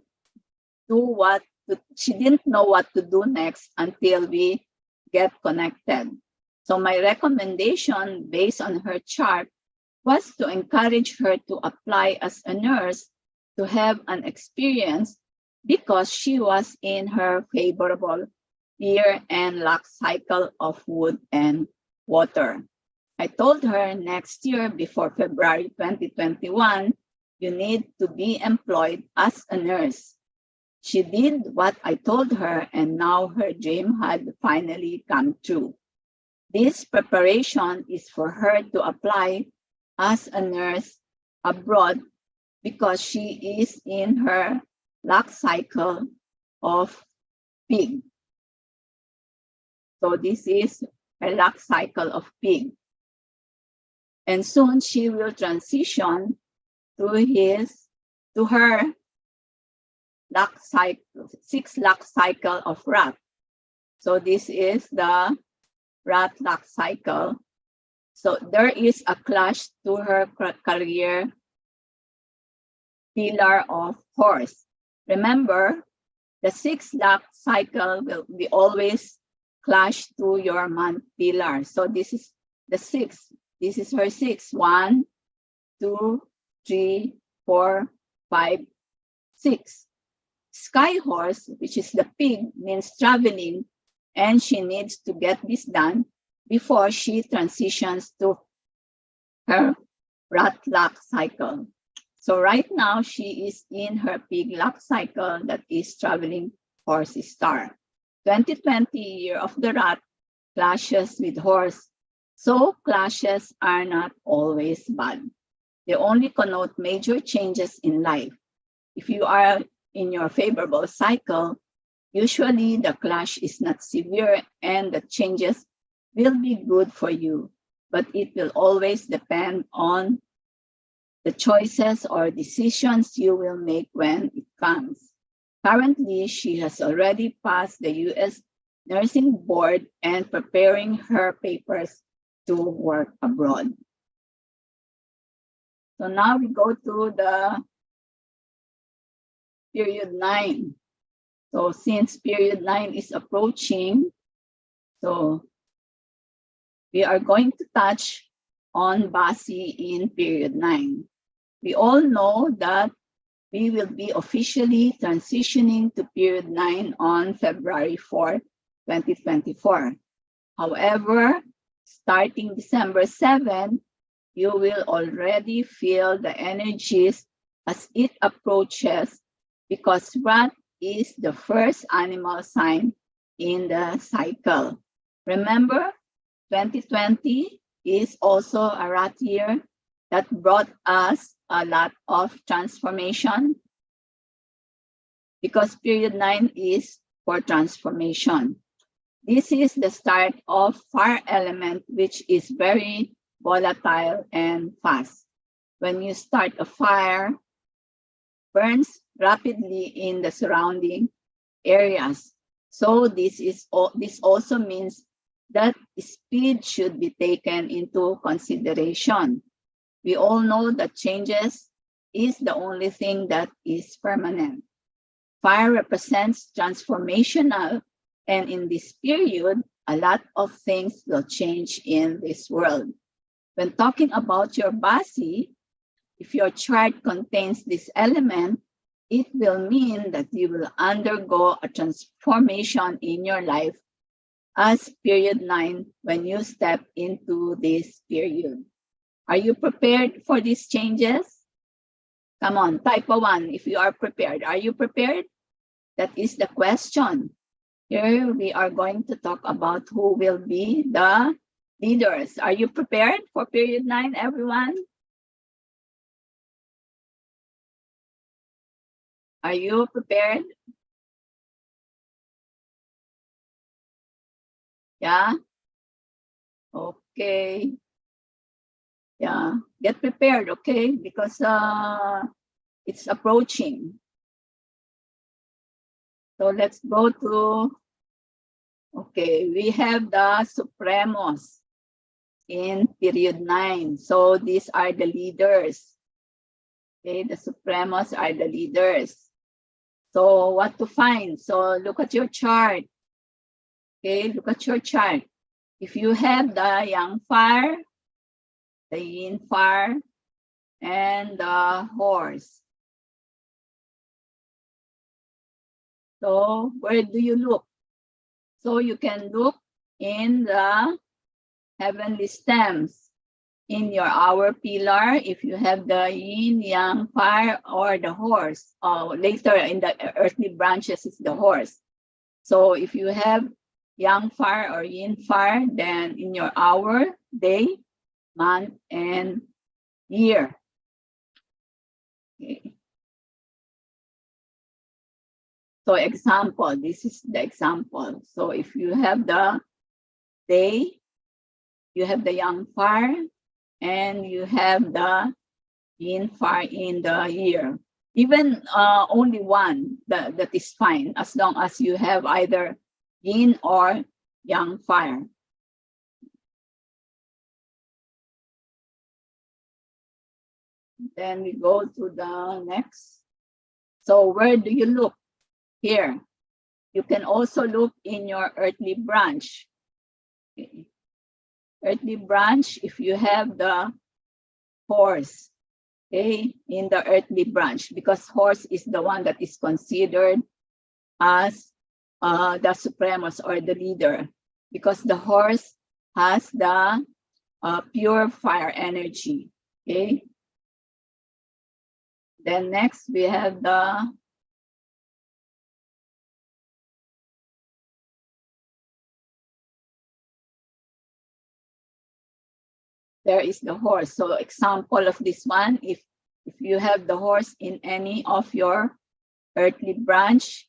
know what to do next until we get connected. So my recommendation based on her chart was to encourage her to apply as a nurse to have an experience because she was in her favorable year and luck cycle of wood and water. I told her next year before February 2021, you need to be employed as a nurse. She did what I told her and now her dream had finally come true. This preparation is for her to apply as a nurse abroad because she is in her luck cycle of pig. So this is her luck cycle of pig. And soon she will transition to her luck cycle, 6 luck cycle of rat. So this is the rat luck cycle. So there is a clash to her career pillar of horse. Remember, the 6 luck cycle will be always clash to your month pillar. So this is the 6. This is her 6. 1, 2, 3, 4, 5, 6. Sky horse, which is the pig, means traveling, and she needs to get this done before she transitions to her rat luck cycle. So right now, she is in her pig luck cycle, that is traveling horse star. 2020, year of the rat, clashes with horse. So clashes are not always bad. They only connote major changes in life. If you are in your favorable cycle, usually the clash is not severe and the changes will be good for you, but it will always depend on the choices or decisions you will make when it comes. Currently, she has already passed the U.S. Nursing Board and preparing her papers to work abroad. So now we go to the period 9. So since period 9 is approaching, so we are going to touch on Basi in period 9. We all know that we will be officially transitioning to period 9 on February 4, 2024. However, starting December 7, you will already feel the energies as it approaches, because rat is the first animal sign in the cycle. Remember, 2020 is also a rat year that brought us a lot of transformation, because period 9 is for transformation. This is the start of fire element, which is very volatile and fast. When you start a fire, burns rapidly in the surrounding areas. So this also means that speed should be taken into consideration. We all know that changes is the only thing that is permanent. Fire represents transformational, and in this period, a lot of things will change in this world. When talking about your Basi, if your chart contains this element, it will mean that you will undergo a transformation in your life as period 9 when you step into this period. Are you prepared for these changes? Come on, type a 1 if you are prepared. Are you prepared? That is the question. Here we are going to talk about who will be the leaders. Are you prepared for period 9, everyone? Are you prepared? Yeah? Okay. Yeah, get prepared, okay? Because it's approaching. So let's go to, okay, we have the Supremos in period 9. So these are the leaders. Okay, the Supremos are the leaders. So what to find? So look at your chart. Okay, look at your chart. If you have the Yang fire, the Yin fire, and the horse. So where do you look? So you can look in the heavenly stems, in your hour pillar, if you have the yin, yang, fire, or the horse. Later in the earthly branches is the horse. So if you have yang fire or yin fire, then in your hour, day, month, and year. Okay. So example, this is the example. So if you have the day, you have the yang fire, and you have the yin fire in the year. Even only one, that is fine, as long as you have either yin or yang fire. Then we go to the next. So where do you look? Here. You can also look in your earthly branch. Okay. Earthly branch, if you have the horse. okay, in the earthly branch, because horse is the one that is considered as the supremos or the leader, because the horse has the pure fire energy. Okay. Then next we have there is the horse. So example of this one, if you have the horse in any of your earthly branch,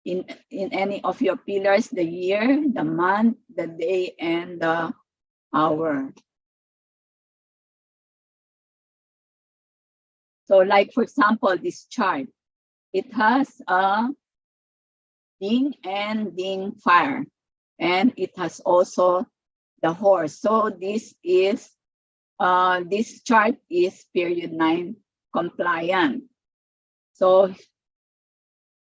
in any of your pillars, the year, the month, the day, and the hour. So like, for example, this chart, it has a ding and ding fire, and it has also the horse. So this is, this chart is period 9 compliant. So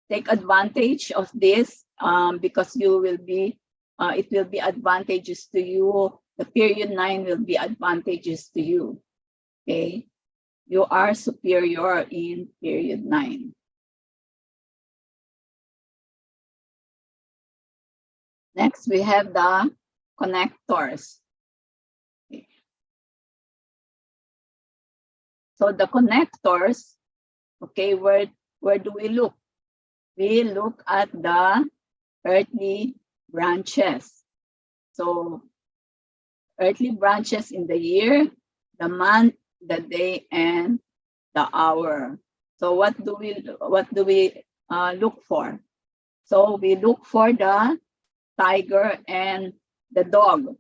take advantage of this because you will be, it will be advantageous to you. The period 9 will be advantageous to you. Okay, you are superior in period 9. Next, we have the connectors. Okay. So the connectors, okay, where do we look? We look at the earthly branches. So earthly branches in the year, the month, the day, and the hour. So what do we look for? So we look for the tiger and the dog,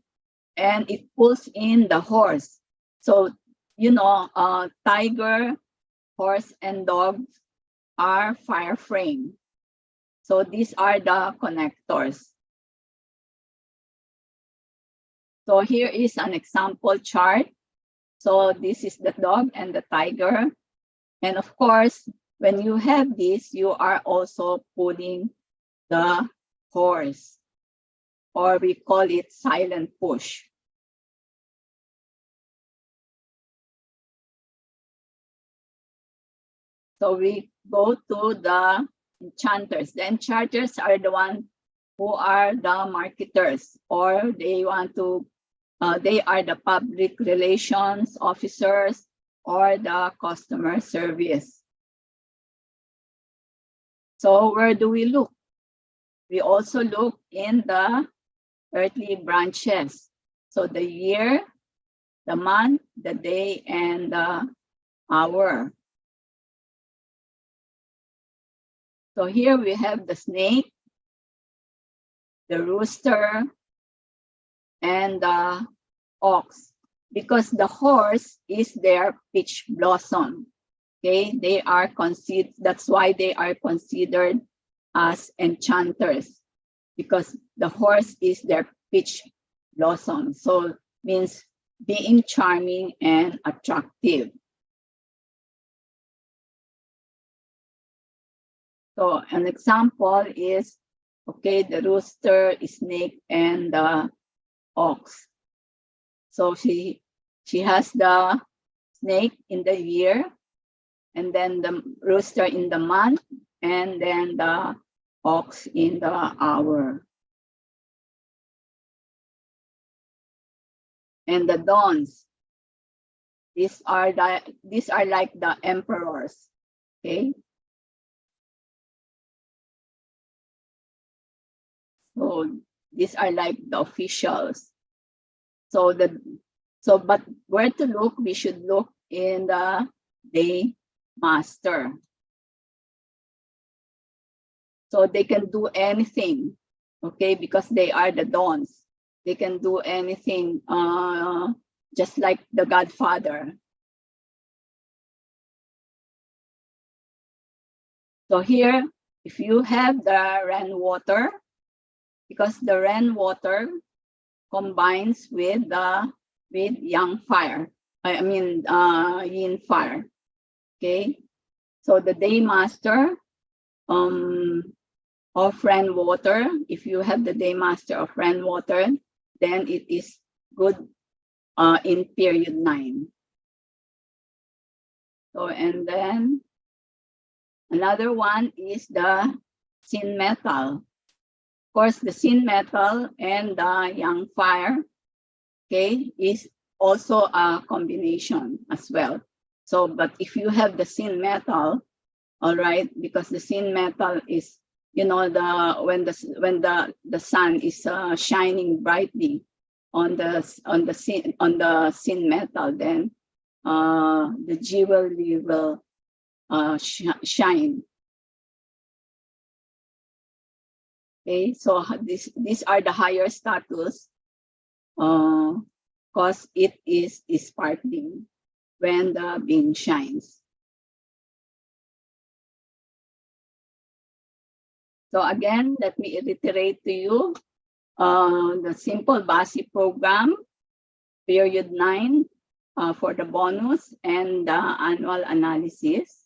and it pulls in the horse. So you know, tiger, horse, and dog are fire frame. So these are the connectors. So here is an example chart. So this is the dog and the tiger. And of course, when you have this, you are also pulling the horse, or we call it silent push. So we go to the enchanters. The enchanters are the ones who are the marketers, or they want to, they are the public relations officers or the customer service. So where do we look? We also look in the earthly branches. So the year, the month, the day, and the hour. So here we have the snake, the rooster, and the ox, because the horse is their peach blossom. Okay, they are considered, that's why they are considered as enchanters, because the horse is their peach blossom. So means being charming and attractive. So an example is, okay, the rooster, snake, and the ox. So she has the snake in the year, and then the rooster in the month, and then the ox in the hour. And the dawns, these are like the emperors. Okay. So these are like the officials. But where to look? We should look in the day master. So they can do anything, okay, because they are the dawns. They can do anything, just like the Godfather. So here, if you have the rainwater, because the rainwater combines with yang fire, I mean yin fire. Okay, so the day master of rainwater, if you have the day master of rainwater, then it is good in period 9. So, and then another one is the sin metal. Of course, the sin metal and the young fire, okay, is also a combination as well. So, but if you have the sin metal, all right, because the sin metal is, you know, when the sun is shining brightly on the sin metal, then the jewelry will shine. Okay, so these are the higher status, because it is sparkling when the beam shines. So again, let me reiterate to you the SImple Bazi Program, period 9, for the bonus and the annual analysis.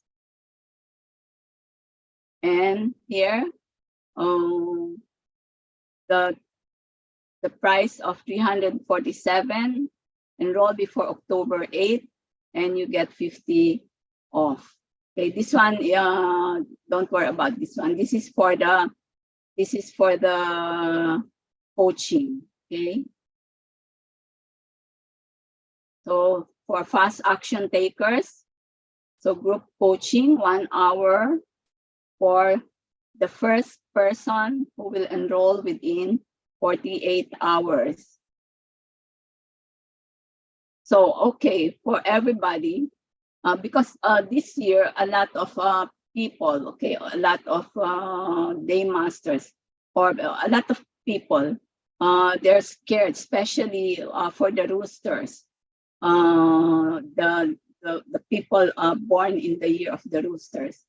And here, the price of 347, enroll before October 8, and you get 50 off. Okay, this one, don't worry about this one. This is for the coaching. Okay. So for fast action takers, so group coaching, 1 hour for the first person who will enroll within 48 hours. So, okay, for everybody, because this year, a lot of people, okay, a lot of day masters, or a lot of people, they're scared, especially for the roosters, the people born in the year of the roosters.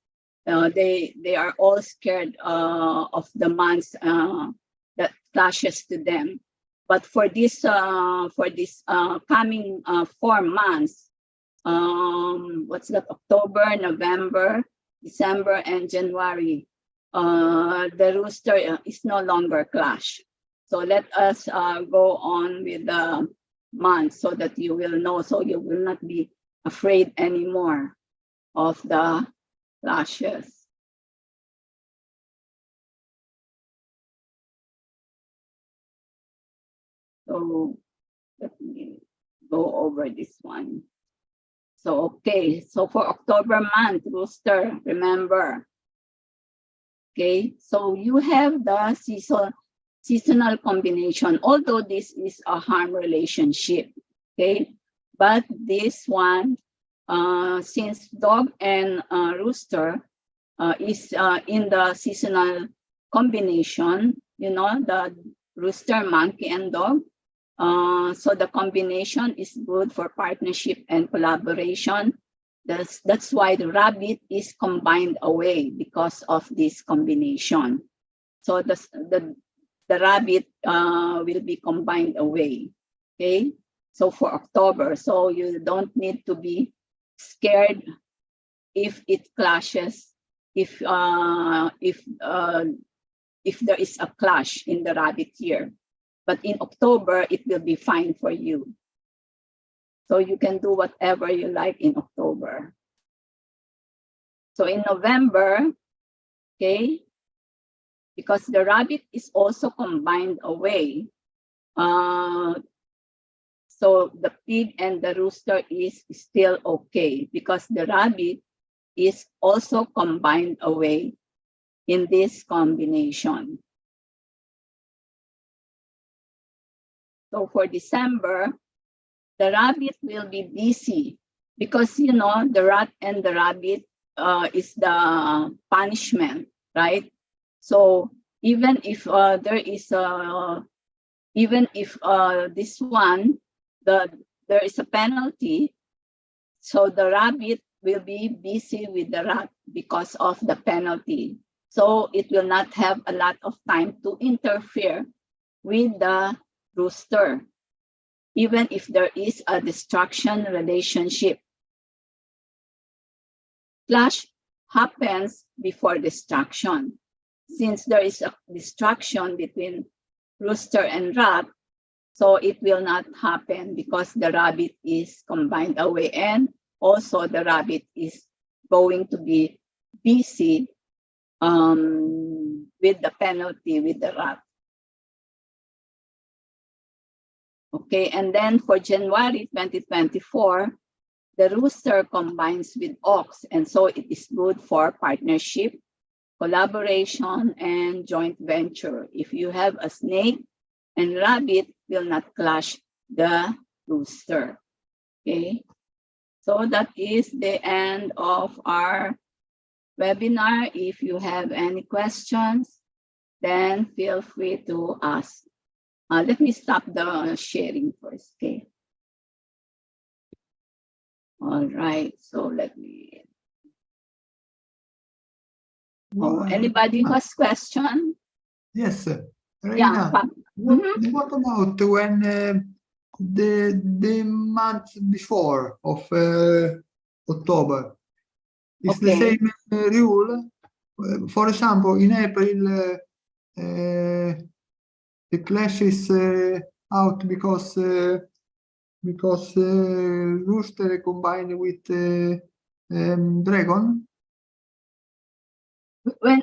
They are all scared of the months that clashes to them. But for this coming 4 months, what's that? October, November, December, and January, the rooster is no longer clash. So let us go on with the months so that you will know, so you will not be afraid anymore of the clashes. So let me go over this one. So, okay, so for October month, rooster, remember. Okay, so you have the seasonal combination, although this is a harm relationship, okay? But this one, since dog and rooster is in the seasonal combination, you know, the rooster, monkey, and dog. So the combination is good for partnership and collaboration. That's why the rabbit is combined away because of this combination. So the rabbit will be combined away. Okay. So for October, so you don't need to be scared if it clashes, if there is a clash in the rabbit year. But in October, it will be fine for you. So you can do whatever you like in October. So in November, okay, because the rabbit is also combined away, so the pig and the rooster is still okay because the rabbit is also combined away in this combination. So for December, the rabbit will be busy because, you know, the rat and the rabbit is the punishment, right? So even if there is this one, there is a penalty, so the rabbit will be busy with the rat because of the penalty. So it will not have a lot of time to interfere with the rooster, even if there is a distraction relationship. Clash happens before distraction. Since there is a distraction between rooster and rat, so it will not happen because the rabbit is combined away and also the rabbit is going to be busy with the penalty with the rat. Okay, and then for January 2024, the rooster combines with ox, and so it is good for partnership, collaboration, and joint venture. If you have a snake and rabbit, will not clash the rooster. Okay, so that is the end of our webinar. If you have any questions, then feel free to ask. Let me stop the sharing first, okay? All right, so let me. Anybody who has question? Yes, Yeah. Reina, what about when the month before of October? It's the Okay. same rule. For example, in April, the clash is out because rooster combined with dragon. When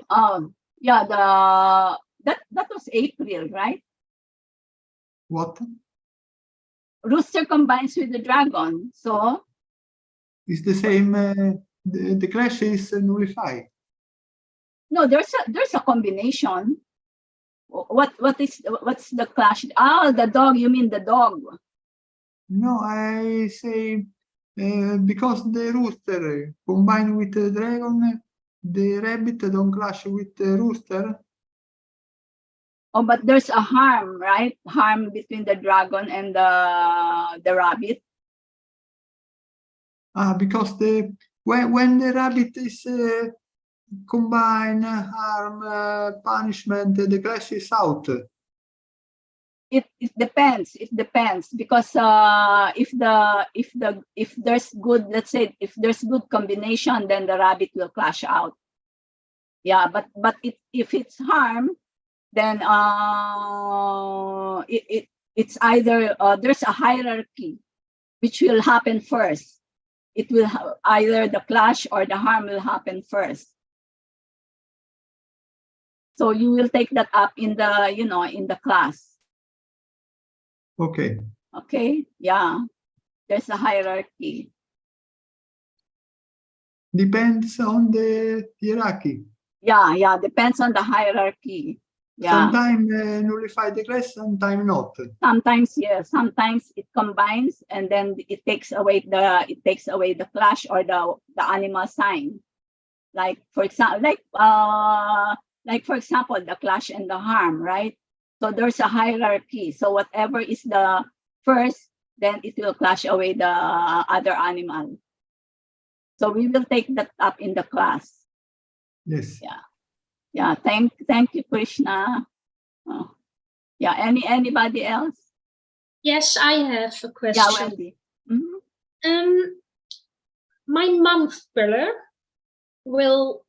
yeah, that was April, right? What Rooster combines with the dragon, so is the same? The clash is nullified. no, there's a combination. What's the clash? Oh, the dog. You mean the dog? No, I say because the rooster combined with the dragon, the rabbit don't clash with the rooster. Oh, but there's a harm, right? Harm between the dragon and the rabbit. Because when the rabbit is combine harm punishment, the clash is out. It depends. It depends because if there's good, let's say if there's good combination, then the rabbit will clash out. Yeah, but if it's harm, then it's either there's a hierarchy which will happen first. It will either the clash or the harm will happen first. So you will take that up in the in the class. Okay. Okay, yeah, there's a hierarchy. Depends on the hierarchy. Yeah, depends on the hierarchy. Yeah. Sometimes nullify the clash, sometimes not. Sometimes yes, sometimes it combines and then it takes away the clash or the animal sign. Like for example, for example, the clash and the harm, right? So there's a hierarchy. So whatever is the first, then it will clash away the other animal. So we will take that up in the class. Yes. Yeah. Thank you, Krishna. Yeah. Anybody else? Yes, I have a Yeah, question. Wendy. Mhm. My month pillar will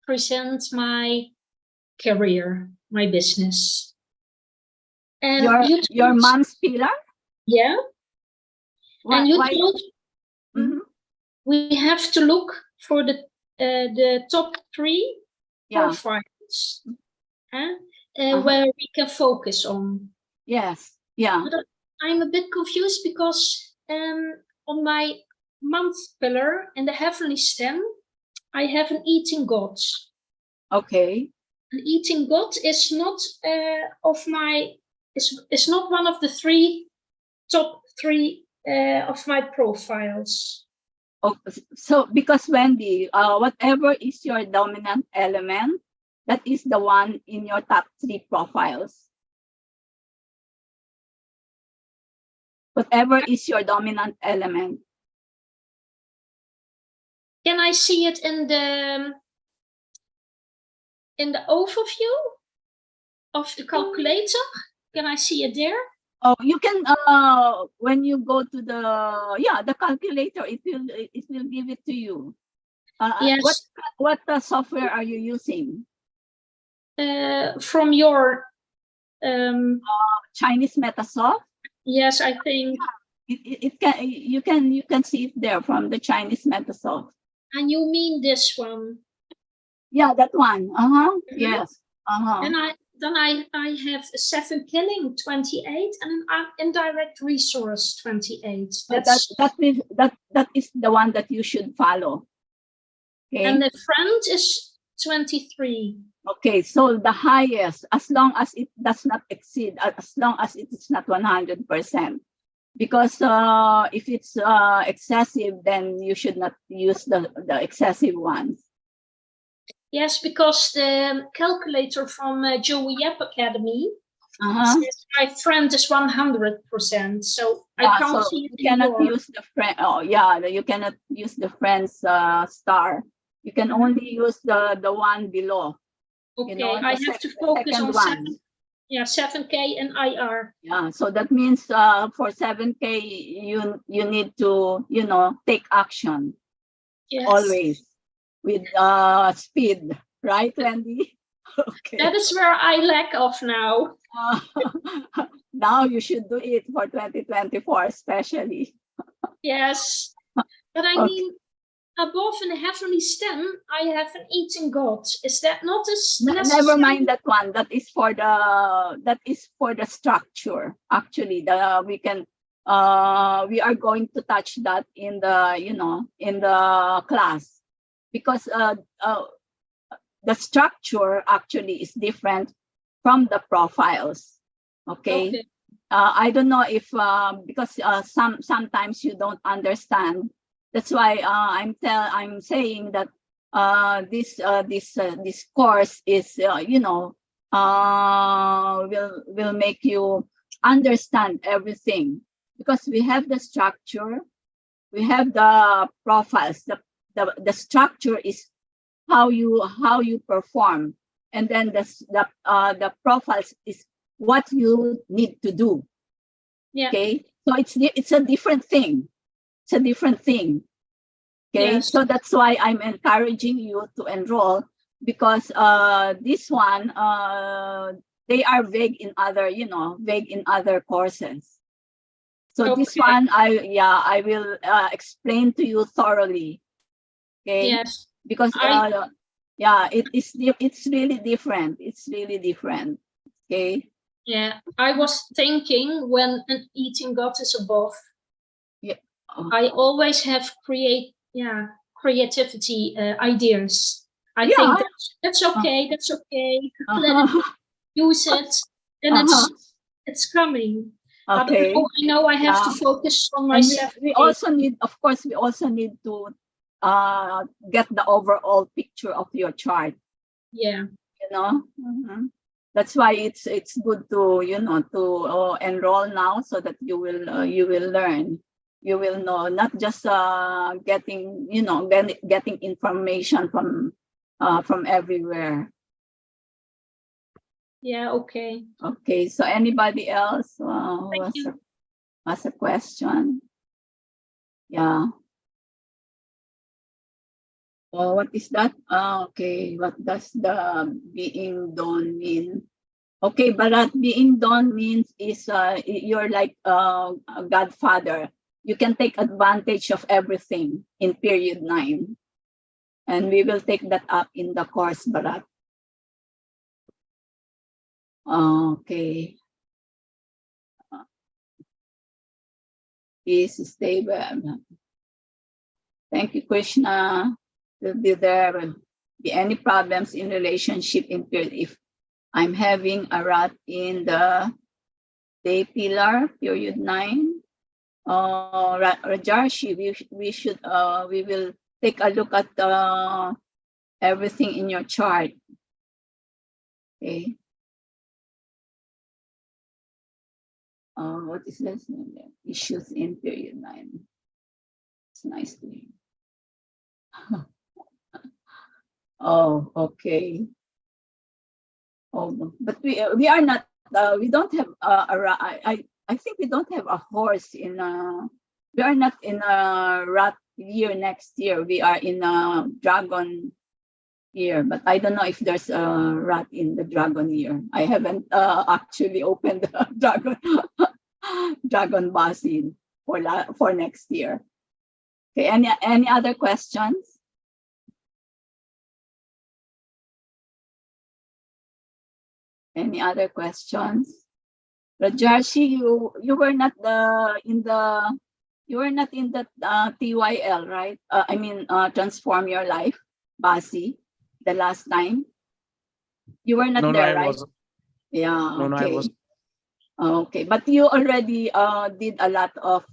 present my career, my business. And Your mom's pillar? Yeah. And you told we have to look for the top 3 profiles where we can focus on. Yes. Yeah. But I'm a bit confused because on my month pillar in the heavenly stem, I have an eating god. Okay. An eating god is not is not one of the top three of my profiles. Oh, so because Wendy, whatever is your dominant element, that is the one in your top 3 profiles. Whatever is your dominant element. Can I see it in the overview of the calculator? Can I see it there? Oh, you can when you go to the calculator, it will give it to you. Yes. What software are you using? From your Chinese Metasoft? Yes, I think. It can you can see it there from the Chinese Metasoft. And you mean this one? Yeah, that one. Mhm. Yes. Then I have a 7 killing 28 and an indirect resource 28. That is the one that you should follow. Okay. And the friend is 23. Okay, so the highest, as long as it does not exceed, as long as it is not 100%. Because if it's excessive, then you should not use the excessive ones. Yes, because the calculator from Joey Yap Academy says my friend is 100%. So I can't so see it you cannot anymore. use the friend. Oh yeah, you cannot use the friend's star. You can only use the one below. Okay, You know, I have to focus on 7K and IR. Yeah, so that means for 7K you need to, you know, take action. Yes. Always with speed, right, Wendy? Okay. That is where I lack of now. Now you should do it for 2024 especially. Yes, but I mean, above in the heavenly stem, I have an eating god. Is that not as Never mind that one. That is for the structure. Actually, we are going to touch that in the class, because the structure actually is different from the profiles. Okay. I don't know if because sometimes you don't understand. That's why I'm saying that this course is will make you understand everything, because we have the structure, we have the profiles. The structure is how you perform, and then the profiles is what you need to do. Yeah. Okay, so it's a different thing. It's a different thing. Okay, Yes. so that's why I'm encouraging you to enroll, because this one they are vague in other courses. So this one I will explain to you thoroughly. Okay. Yes. Because it's really different. It's really different. Okay. Yeah, I was thinking when an eating god is above. Yeah. I always have creativity ideas. I Yeah. think that's okay. That's okay. Let it use it, and it's coming. Okay. But I know I have to focus on And myself. we also need, of course, to get the overall picture of your chart. Yeah. You know. That's why it's good to enroll now, so that you will learn. You will know, not just getting information from everywhere. Yeah. Okay. Okay. So anybody else who has a question? Yeah. Oh, what is that? Okay. What does the being done mean? Okay, Barat, being done means is you're like a godfather. You can take advantage of everything in period 9. And we will take that up in the course, Barat. Okay. Please stay well. Thank you, Krishna. Will be there be any problems in relationship in period if I'm having a rat in the day pillar, period 9. Rajarshi, we will take a look at everything in your chart. Okay. What is this? Issues in period 9. It's nice to hear. Oh, okay. Oh, but we are not. We don't have I think we don't have a horse in. We are not in a rat year next year. We are in a dragon year, but I don't know if there's a rat in the dragon year. I haven't actually opened the dragon Basi. for next year. Okay, any other questions? Any other questions? Rajarshi, you were not in the TYL, right? I mean, Transform Your Life, Basi, the last time. You were not No, there, I right? wasn't. Yeah. No, I Okay. wasn't. Okay, but you already did a lot of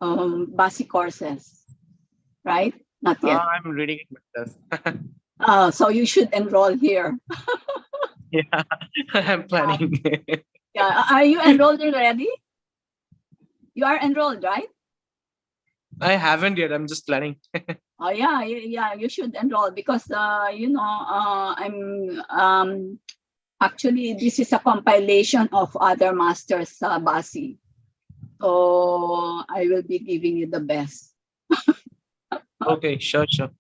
Basi courses, right? Not yet. I'm reading it myself. So you should enroll here. Yeah, I'm planning. Yeah, are you enrolled already? You are enrolled, right? I haven't yet. I'm just planning. Oh yeah, you should enroll because I'm actually this is a compilation of other masters Basi. So I will be giving you the best. Okay, sure. Yeah,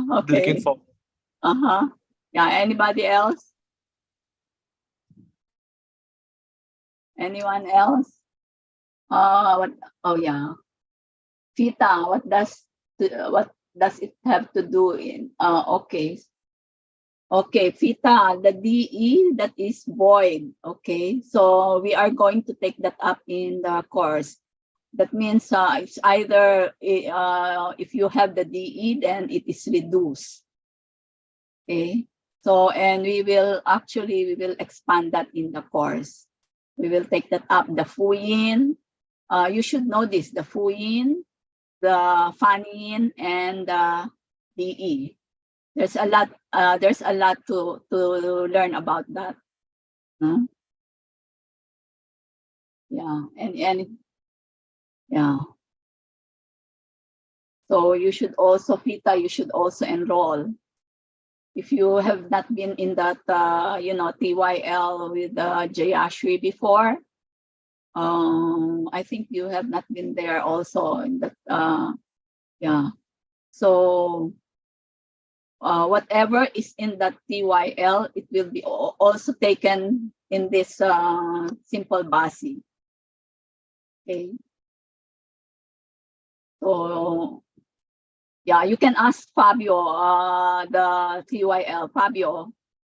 Looking okay. forward. Yeah, anybody else? Anyone else? What? Oh yeah. Theta, what does it have to do in? Okay. Okay, theta, the DE that is void. Okay, so we are going to take that up in the course. That means it's either if you have the DE, then it is reduced. Okay, so and we will expand that in the course. We will take that up. The Fuyin, you should know this, the Fuyin, the Fanin, and the DE. There's a lot to learn about that. Huh? Yeah, and yeah. So you should also, Fita, you should also enroll. If you have not been in that, TYL with Jayashri before, I think you have not been there also in that, yeah. So whatever is in that TYL, it will be also taken in this SImple Bazi. Okay. So yeah, you can ask Fabio, the TYL, Fabio,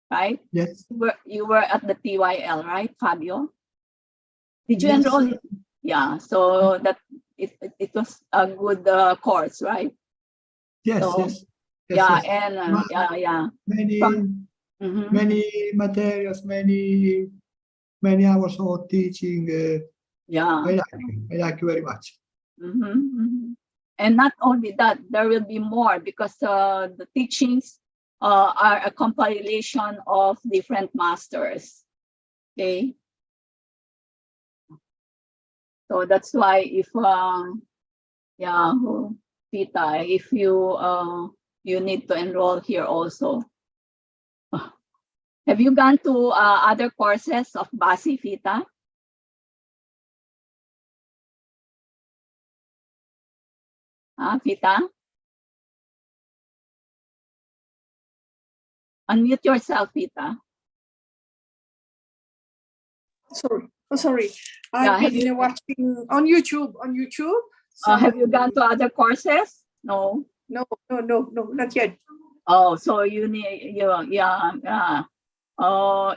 right? Yes. You were at the TYL, right, Fabio? Did you Yes. enroll? Yeah, so that it was a good course, right? Yes, So, yes. yeah, Yes. and yeah. Many materials, many hours of teaching. Yeah. I like you very much. And not only that, there will be more because the teachings are a compilation of different masters. Okay. So that's why if Pita, if you need to enroll here also. Have you gone to other courses of Basi, Fita? Fita? Unmute yourself, Fita. Sorry. Oh, sorry. Yeah, I've been watching on YouTube. Have you gone to other courses? No. No, not yet. Oh, so you need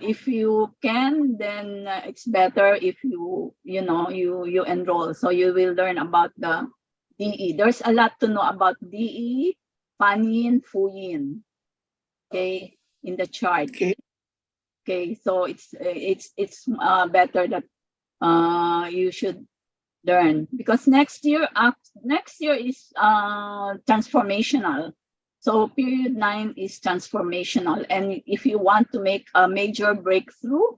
if you can, then it's better if you enroll. So you will learn about the DE. There's a lot to know about DE, Fanin, Fuyin. Okay, in the chart. Okay, so it's better that you should learn because next year is transformational. So period 9 is transformational, and if you want to make a major breakthrough,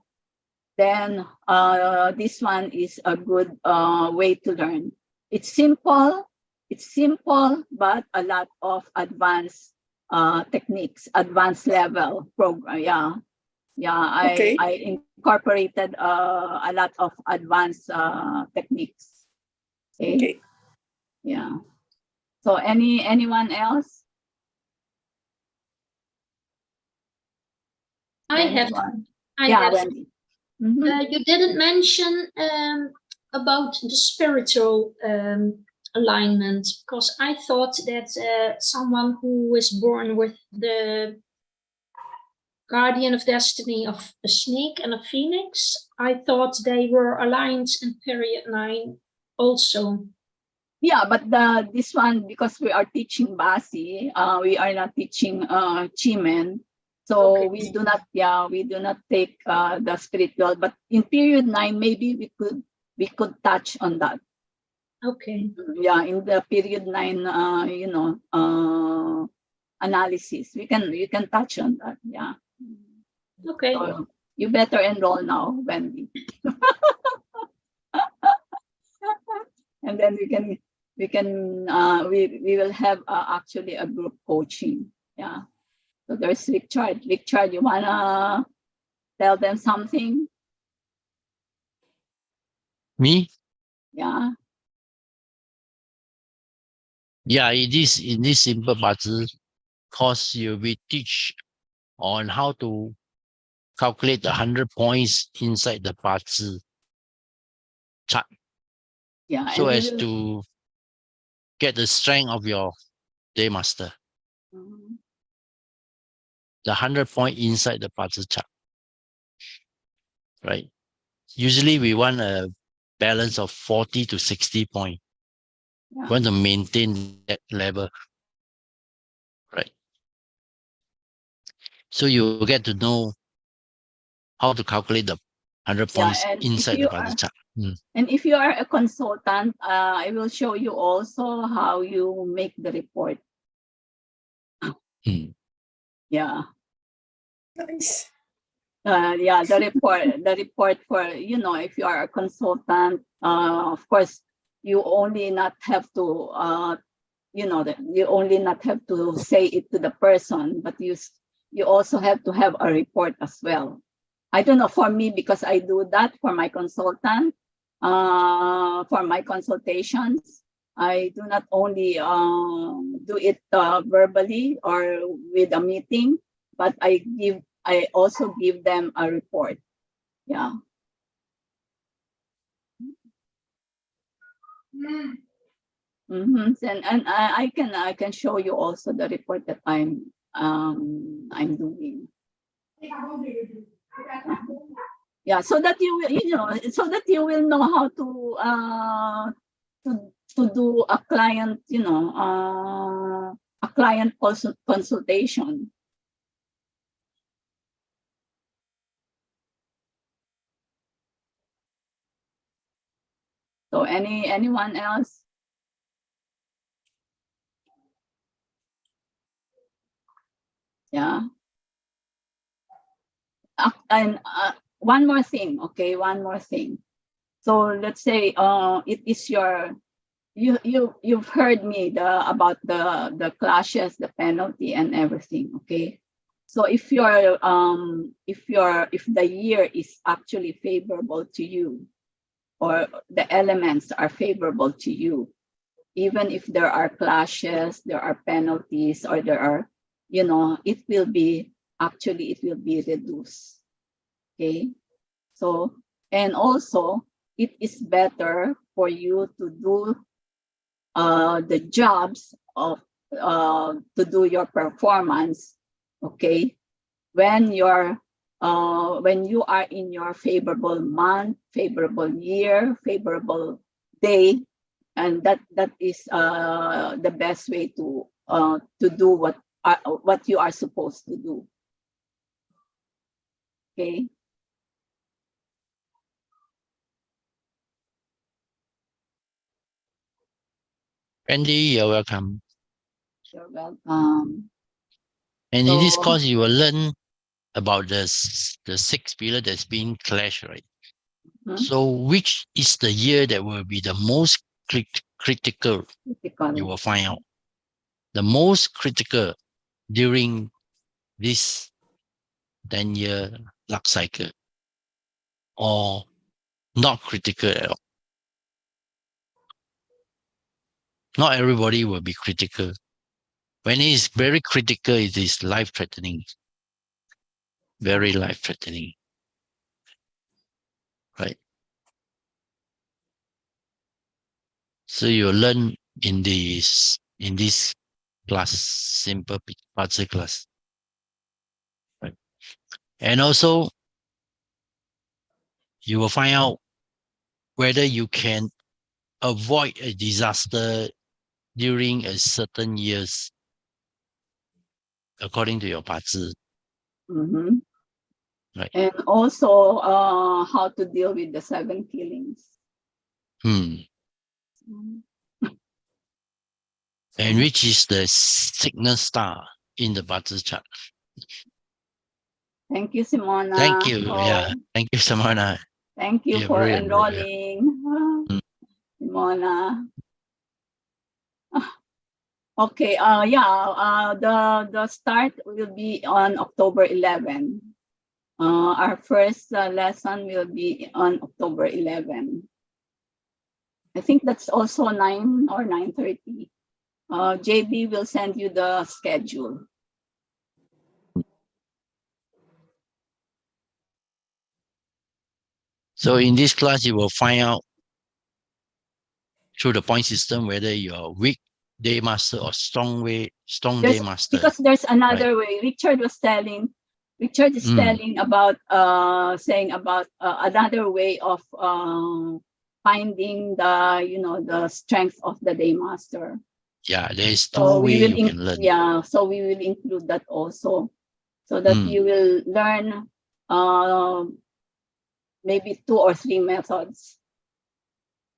then this one is a good way to learn. It's simple, but a lot of advanced techniques, advanced level program. Okay. I incorporated a lot of advanced techniques. Okay. Yeah. So anyone else? I have. Wendy. You didn't mention about the spiritual alignment, because I thought that someone who is born with the guardian of destiny of a snake and a phoenix, I thought they were aligned in period 9 also. Yeah, but this one, because we are teaching Basi, we are not teaching Chimen. So Okay. we do not take the spiritual, but in period 9, maybe we could touch on that. Okay. Yeah, in the period 9, analysis, you can touch on that. Yeah. Okay. So you better enroll now, Wendy. And then we will have actually a group coaching. Yeah. So there's Richard. Richard, you wanna tell them something? Me? Yeah. Yeah, in this SImple Bazi course, we teach on how to calculate the 100 points inside the Bazi chart, Yeah. so and as to get the strength of your day master. Mhm. The 100 point inside the Bazi chart, right? Usually we want a balance of 40 to 60 points. Yeah. We want to maintain that level, right? So you will get to know how to calculate the 100 points and inside the Bazi chart. And if you are a consultant, I will show you also how you make the report. Yeah. Nice. Yeah, the report for, if you are a consultant, of course, you only not have to, you only not have to say it to the person, but you also have to have a report as well. I don't know, for me, because I do that for my consultant, for my consultations, I do not only do it verbally or with a meeting, but I also give them a report. Yeah. And I can show you also the report that I'm doing. Yeah, so that you will, so that you will know how to do a client, a client consultation. So anyone else? Yeah. And one more thing, okay, one more thing. So let's say it is your, you've heard me about the clashes, the penalty, and everything, okay? So if the year is actually favorable to you, or the elements are favorable to you, even if there are clashes, there are penalties, or there are, it will be reduced. Okay. So, and also it is better for you to do the jobs of to do your performance, okay, when you are in your favorable month, favorable year, favorable day, and that is the best way to do what you are supposed to do. Okay. Andy, you're welcome. You're welcome. And in this course, you will learn about the 6 pillar that's being clashed, right? So which is the year that will be the most critical? You will find out. The most critical during this 10-year luck cycle, or not critical at all. Not everybody will be critical. When it is very critical, it is life-threatening. Very life-threatening. Right? So you learn in this class, simple Bazi class. Right. And also you will find out whether you can avoid a disaster during a certain years according to your Bazi. Mhm. Right. And also how to deal with the 7 killings. And which is the signal star in the Bazi chart. Thank you, Simona. Thank you. Oh, Yeah. Thank you, Simona. thank you You're for very enrolled, yeah. enrolling, Simona. Okay. The start will be on October 11. Our first lesson will be on October 11. I think that's also 9 or 9:30. JB will send you the schedule. So in this class, you will find out through the point system whether you're weak day master or strong day master. Because there's another way. Richard is telling about saying about another way of finding the strength of the day master. Yeah, there is two ways you can learn. Yeah, so we will include that also, so that you will learn maybe 2 or 3 methods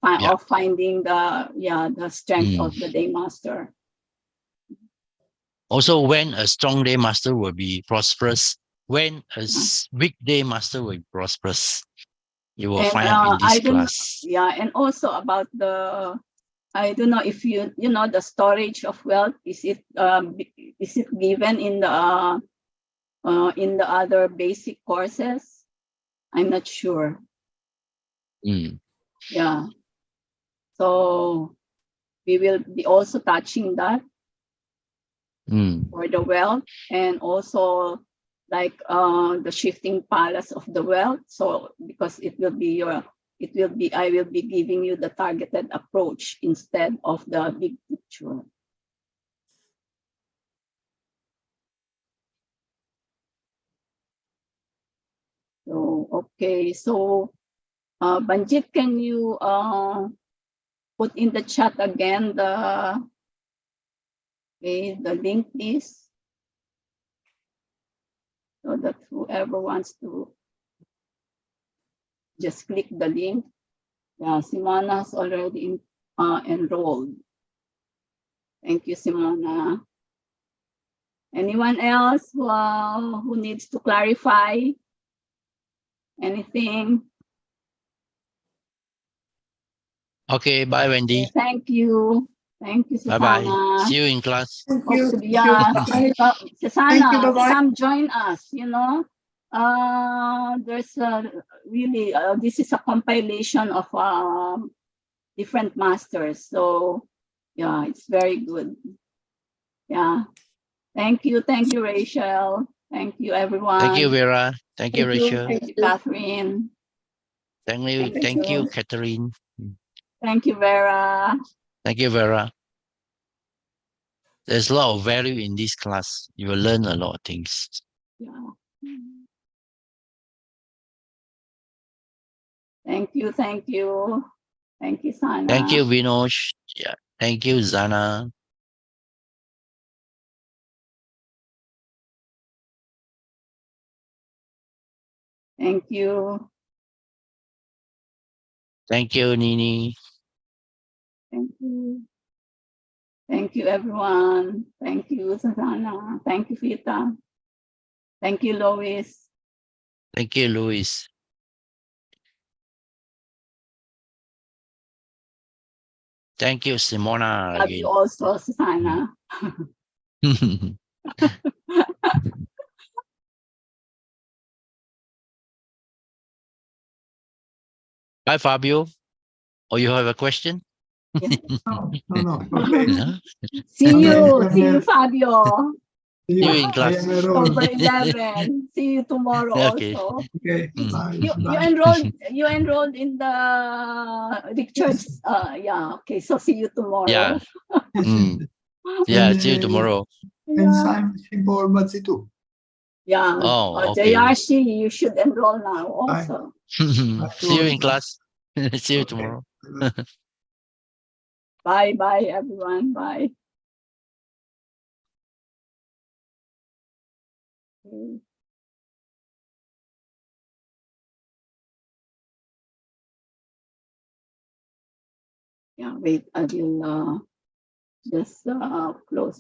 of finding the strength of the day master. Also, when a strong day master will be prosperous, when a weak day master will be prosperous, you will find out in this class. Yeah, and also about I don't know if you know the storage of wealth. Is it given in the other basic courses? I'm not sure. Yeah. So we will be also touching that for the wealth, and also like the shifting palace of the wealth. So because I will be giving you the targeted approach instead of the big picture. So okay, so Banjit, can you put in the chat again the link, please, so that whoever wants to just click the link. Yeah, Simona's already enrolled. Thank you, Simona. Anyone else who needs to clarify anything? Okay, bye, Wendy. Okay, thank you. Thank you, Susanna. Bye-bye. See you in class. Thank you. Thank Susanna, bye-bye. come join us, there's really, this is a compilation of different masters. So yeah, it's very good. Yeah. Thank you, Rachel. Thank you, everyone. Thank you, Vera. Thank you, Rachel. Thank you, Catherine. Thank you, Catherine. Thank you, Vera. Thank you, Vera. There's a lot of value in this class. You will learn a lot of things. Yeah. Thank you. Thank you, Sana. Thank you, Vinosh. Yeah. Thank you, Zana. Thank you. Thank you, Nini. Thank you. Thank you, everyone. Thank you, Susanna. Thank you, Vita. Thank you, Lois. Thank you, Luis. Thank you, Simona. Love you also, Susanna. Bye, Fabio. Or you have a question? No. Okay. See you, Fabio. See you in I class. am enrolled. October 11. See you tomorrow Okay. also. Okay, Mm. bye. You bye. enrolled in the Richards. Yeah. Okay. So see you tomorrow. Yeah. Yes, Mm. yes. Yeah, And, see you tomorrow. And Yeah. SImple Bazi too. Yeah. Oh, okay. JRC, you should enroll now Bye. also. See you in class. See you Okay. tomorrow. Bye bye everyone. Bye. Okay. Yeah, wait, I will just close.